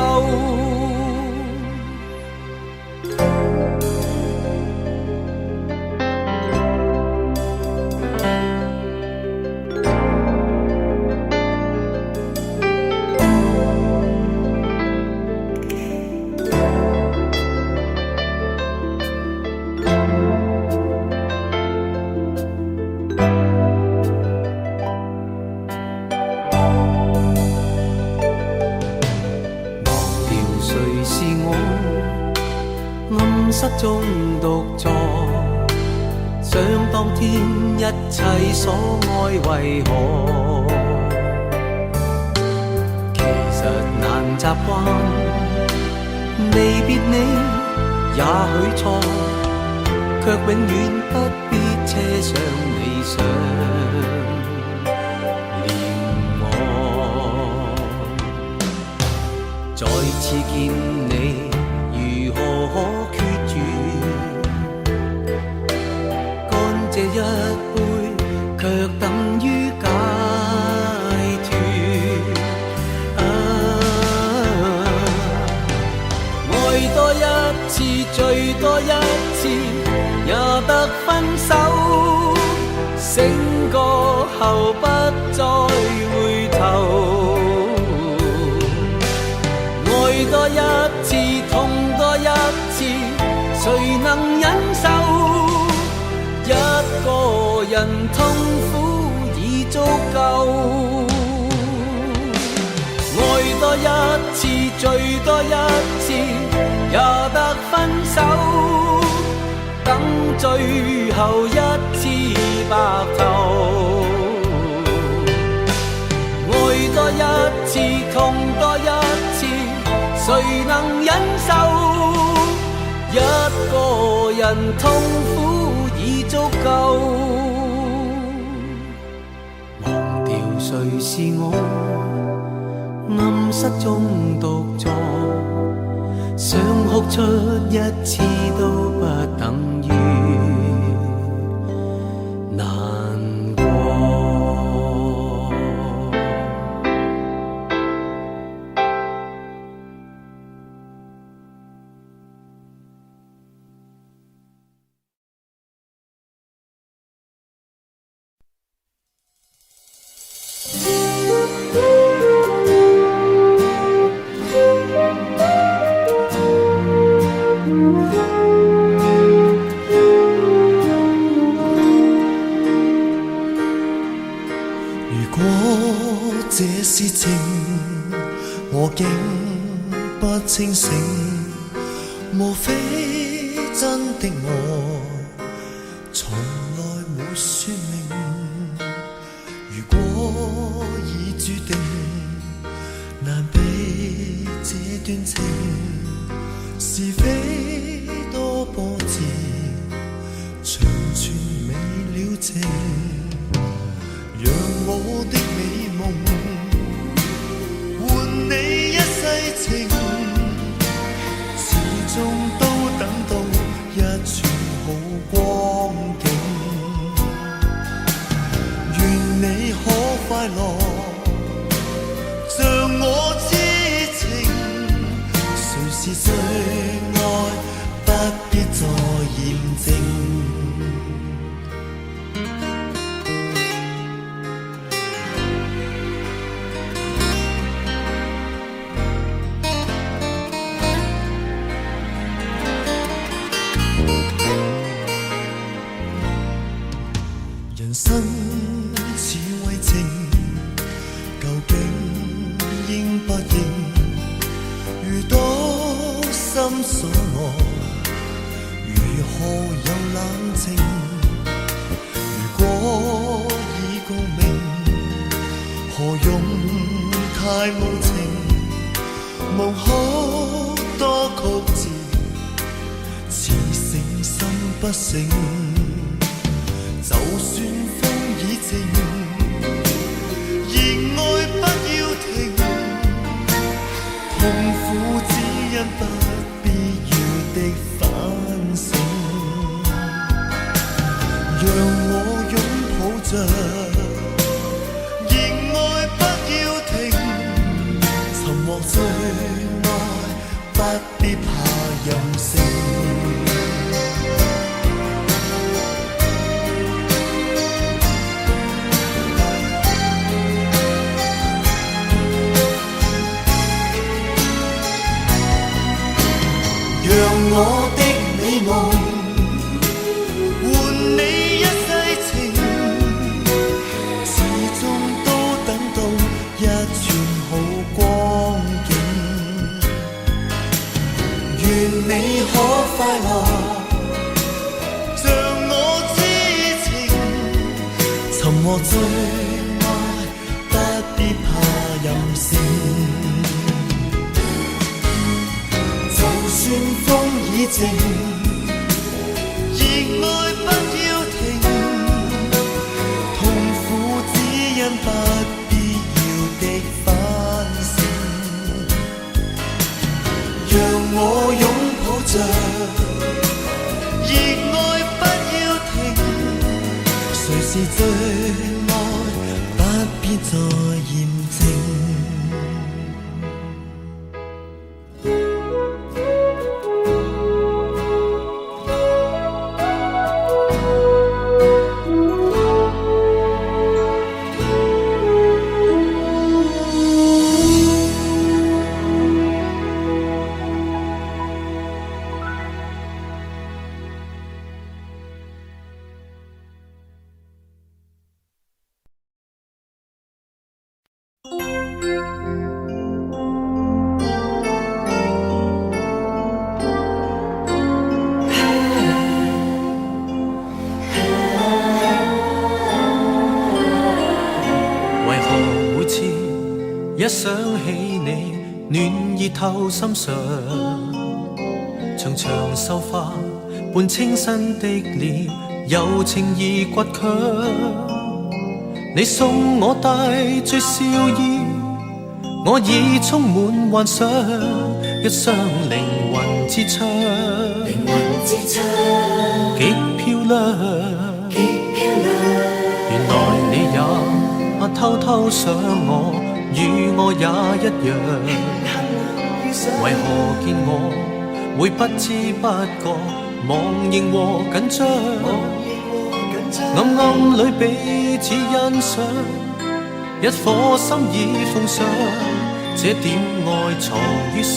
室中獨坐，想當天一切所愛為何？其實難習慣，離別你也許錯，卻永遠不必車上理想念我。再次見你如何可決絕？乾這一杯，卻等於解脫。愛多一次，醉多一次，也得分手。醒覺後不再回頭。愛多一次，痛多一次，誰能忍受？一個人痛苦已足夠。愛多一次，醉多一次，也得分手。等最後一次白頭。愛多一次，痛多一次，誰能忍受？一個人痛苦已足夠。忘掉誰是我，暗室中獨坐，想哭出一次都不等於難過。清醒，無非真的我從來沒說明。如果已注定，難避這段情，是非多波折，長存未了情，讓我的美夢換你一世情。終都等到一串好光景，願你可快樂，像我痴情。誰是最愛，不必再驗證。人生似為情，究竟應不應？遇到心所愛，如何有冷靜？如果已告明，何用太無情？無可多曲折，似醒心不醒。就算風已靜，仍愛不要停。痛苦只因不必要的反省，讓我擁抱着，仍愛不要停。沉默最愛，不必怕任性。讓我的美夢換你一世情，始終都等到一串好光景。願你可快樂，像我知情。沉默最愛，不必怕任性。就算風已靜，仍愛不要停。痛苦只因不必要的反省，讓我擁抱着，仍愛不要停。誰是最愛，不必再驗證。一想起你，暖熱透心上，長長秀髮伴清新的臉，柔情而倔強。你送我帶着笑意，我已充滿幻想，一雙靈魂之窗，極漂亮，原來你也偷偷想我。與我也一樣，為何見我會不知不覺忘形和緊張？暗暗裏彼此欣賞，一顆心已奉上，這點愛藏於心，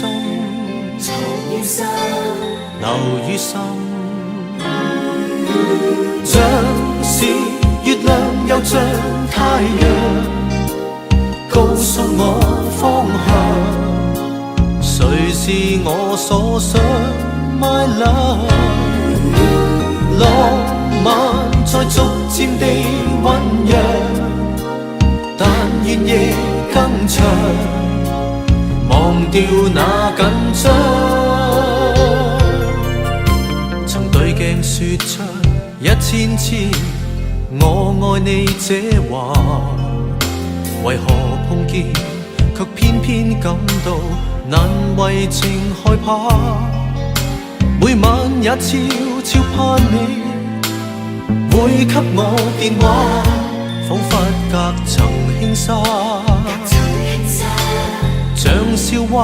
留於心。像是月亮又像太陽，告訴我方向，誰是我所想 My love？ 浪漫在逐漸地醞釀，但願夜更長，忘掉那緊張。曾對鏡說出1000次我愛你這話，為何碰見卻偏偏感到難為情害怕？每晚也悄悄盼你會給我電話，彷彿隔層輕紗，像笑話。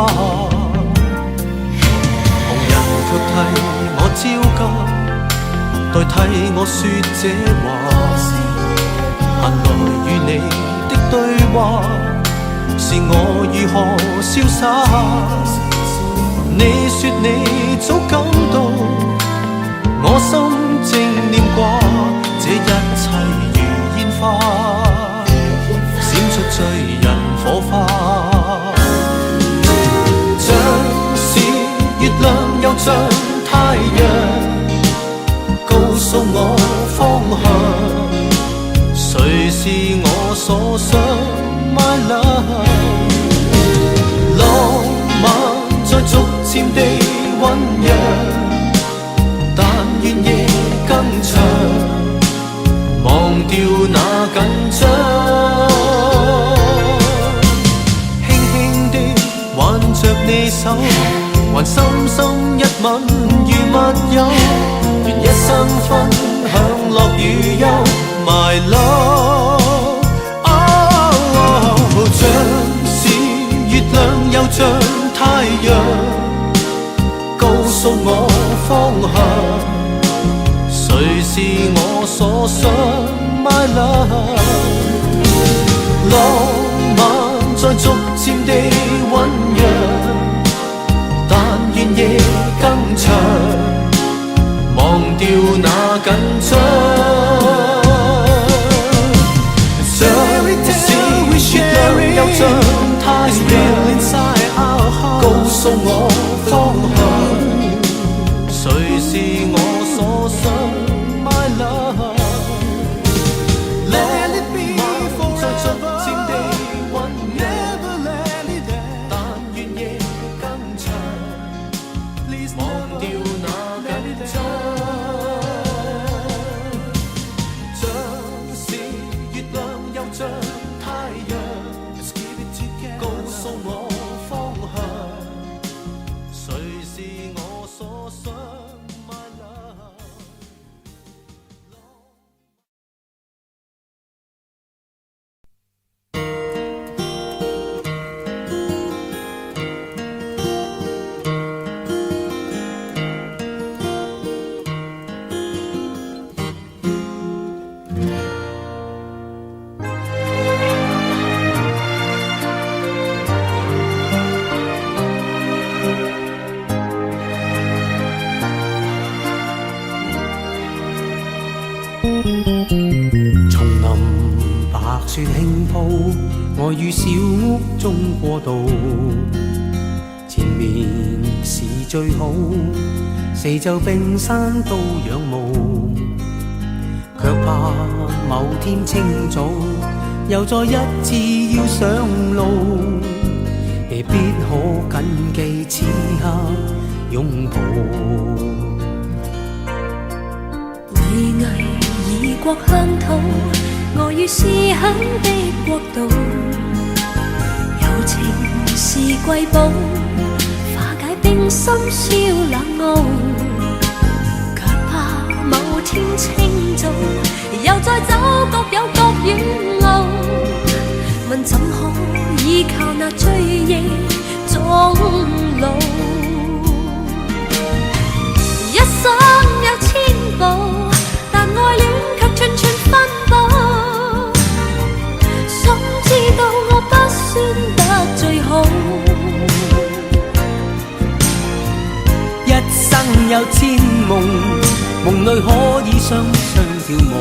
旁人卻替我焦急，代替我說這話，閒來與你的對話，是我如何瀟灑？你說你早感到，我心正念掛，這一切如煙花，閃出醉人火花。像是月亮又像太陽，告訴我方向，誰是我所想 My love？ 浪漫更長，忘掉那緊張，輕輕的挽着你手，還深深一吻如密友，願一生分享樂與憂 My love。 像是月亮又像太陽，告訴我方向，誰是我所想 My love。 浪漫在逐漸地醞釀，但願夜更長，忘掉那緊張。月亮又像太陽，告訴我方向，誰是我所想 My love。 Let it be forever， never let it end， 但願夜更長，忘掉那緊張。像是月亮又像太陽，告訴我方向，誰是我所想 My love。 叢林白雪輕鋪，我於小屋中過渡，前面是最好，四周冰山都仰慕，卻怕某天清早又再一次要上路，未必可緊記此刻擁抱。巍巍異國鄉土，我於思鄉的國度，柔情是瑰寶，化解冰心燒冷傲，卻怕某天清早又再走各有各遠路，問怎可依靠那追憶終老，一生有千步，但愛戀卻寸寸分佈，心知道我不算得最好。一生有千夢，夢裏可以雙雙跳舞，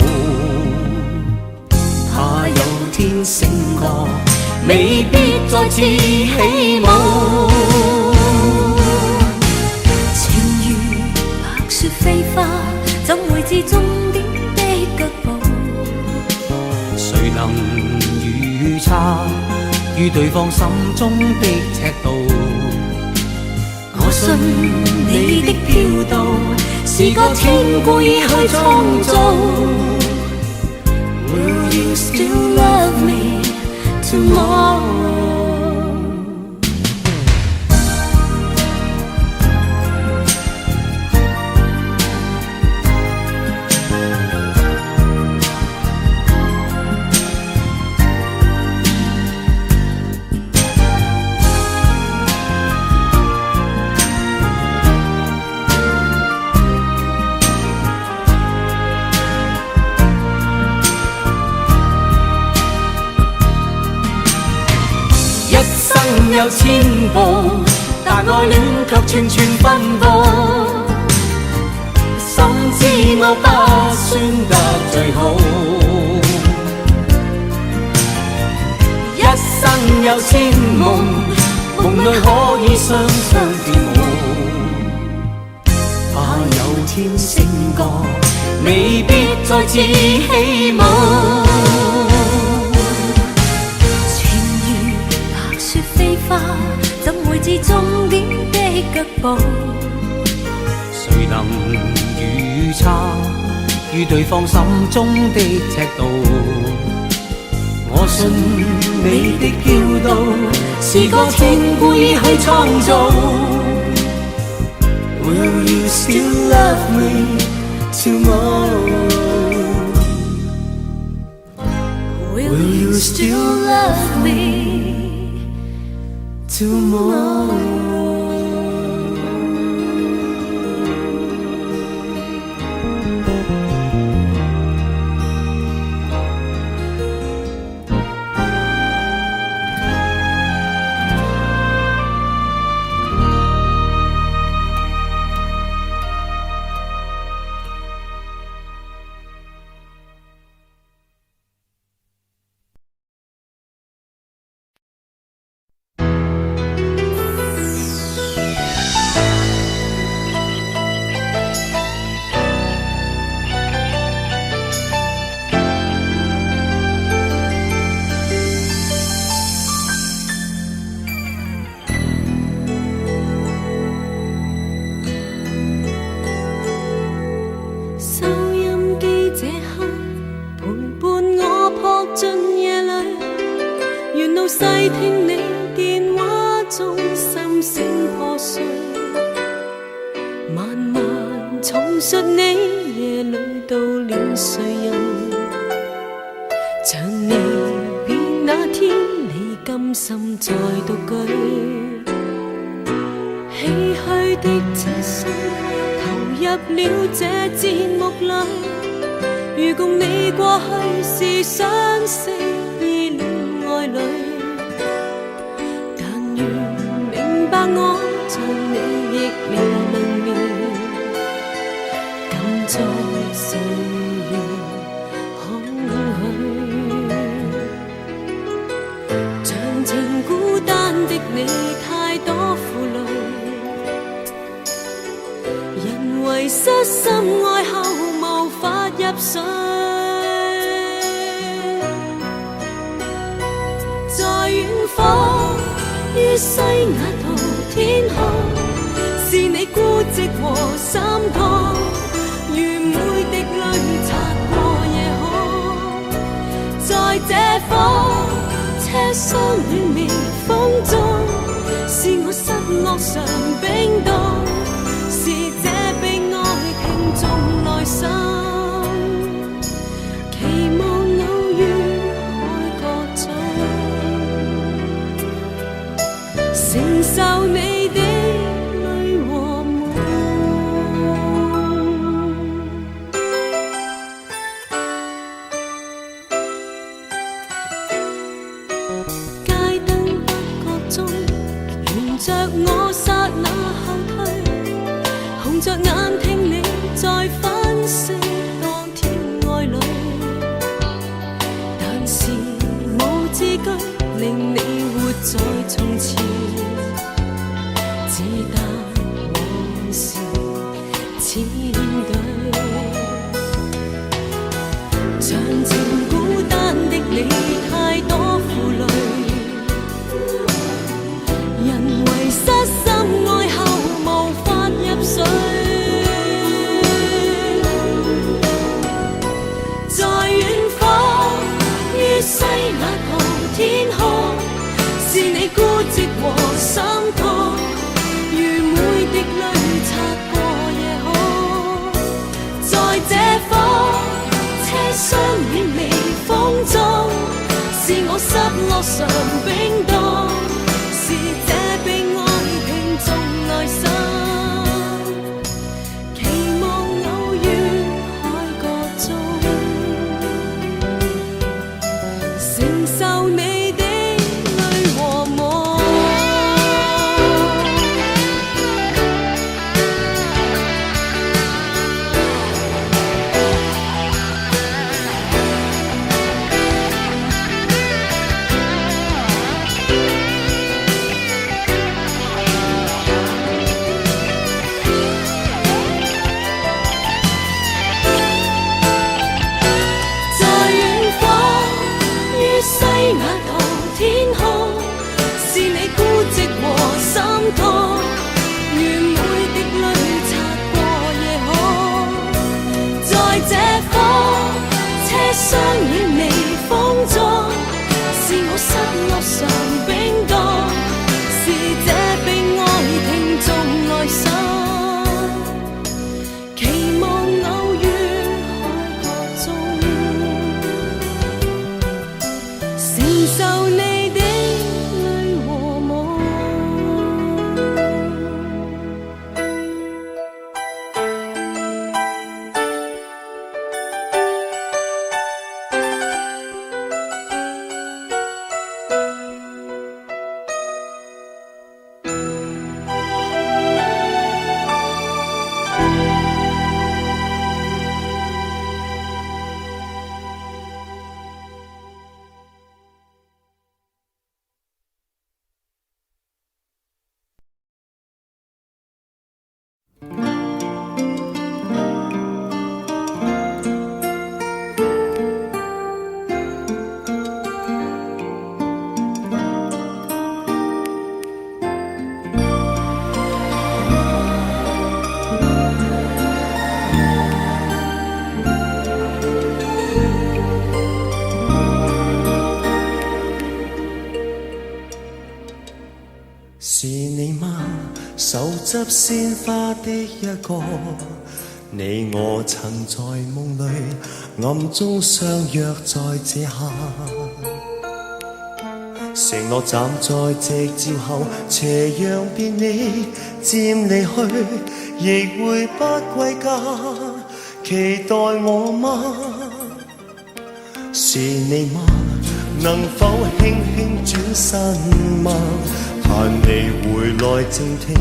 怕有天醒覺，未必再次起舞。情如白雪飛花，怎會知終點的腳步？誰能預測於對方心中的尺度？我信你的飄渡是個天故意去創造。Will you still love me tomorrow？有千步，但愛戀卻寸寸分佈，心知我不算得最好。一生有千夢，夢裏可以雙雙跳舞，怕有天醒覺，未必再次起舞。怎會知終點的腳步？誰能預測於對方心中的尺度。我信你的驕傲是個天故意去創造。Will you still love me tomorrow? Will you still love me tomorrow? 細聽你電話中心聲破碎，慢慢重述你夜裏悼念誰人，像你別那天你甘心再獨居，唏噓的這生投入了這節目裏，如共你過去是相識意戀愛侶，我像你亦未能眠，敢在歲月空虛，長情孤單的你太多負累，人為失心愛後無法入睡，在遠方於西雅圖天空，是你孤寂和心痛，如每滴淚擦過夜空，在這方車廂暖微風中，是我失落常冰凍，是這被愛聽眾內心，期望偶遇海角中，承受你的淚和夢。街燈不覺中，沿着我剎那後退，紅着眼聽你在分析當天愛侶，但是無字句令你活在從前，只得往事千對，長情孤單的你太多負累，人為失心愛後無法入睡，在遠方於西雅圖天空，是你孤寂和心痛，如每滴淚擦過夜空，在這方車廂暖微風中，是我失落常冰凍，是這被愛聽眾內心，期望偶遇海角中，承受你的淚和夢。在遠方於西雅圖天空，是你孤寂和心痛，如每滴淚擦過夜空，在這手執鮮花的一個，你我曾在夢裏暗中相約在這下，承諾站在夕照後，斜陽別你漸離去，亦會不歸家，期待我嗎？是你嗎？能否輕輕轉身嗎？盼你回來靜聽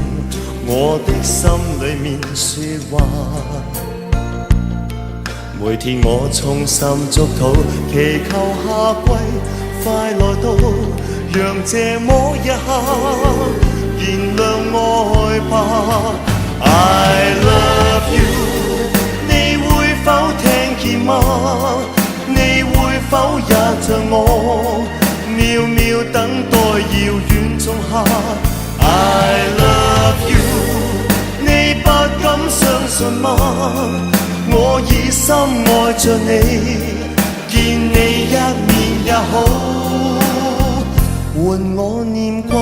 我的心裏面說話。每天我衷心祝禱，祈求夏季快來到，讓這麼一刻燃亮愛吧。I love you， 你會否聽見嗎？你會否也像我，渺渺等待遙遠仲夏。I love you， 你不敢相信嗎？我已深愛着你，見你一面也好，換我念掛。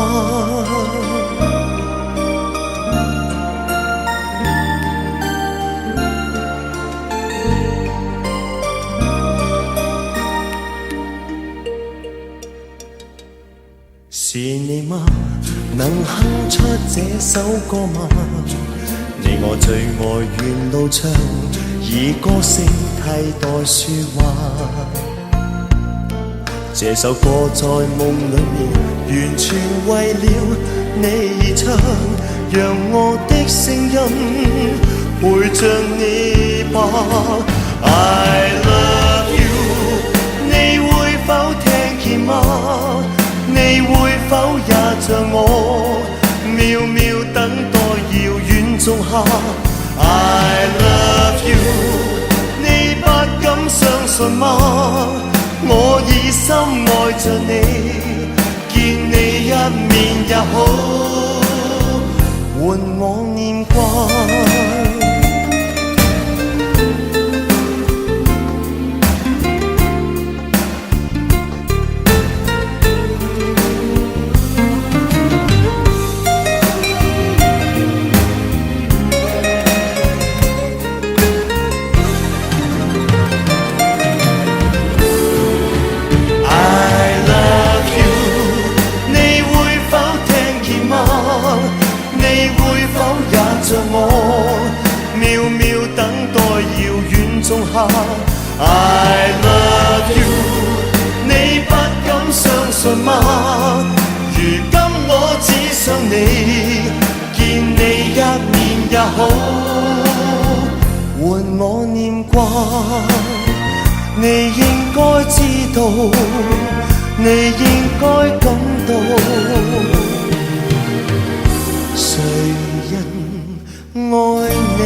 是你嗎？能哼出這首歌嗎？你我最愛沿路唱，以歌聲替代說話。這首歌在夢裏面完全為了你而唱，讓我的聲音陪着你吧。I love you， 你會否聽見嗎？你會否也像我，渺渺等待遙遠仲夏。I love you， 你不敢相信嗎？我已深愛着你，見你一面也好，換我念掛。I love you， 你不敢相信嗎？如今我只想你，見你一面也好，換我念掛。你應該知道，你應該感到，誰人愛你？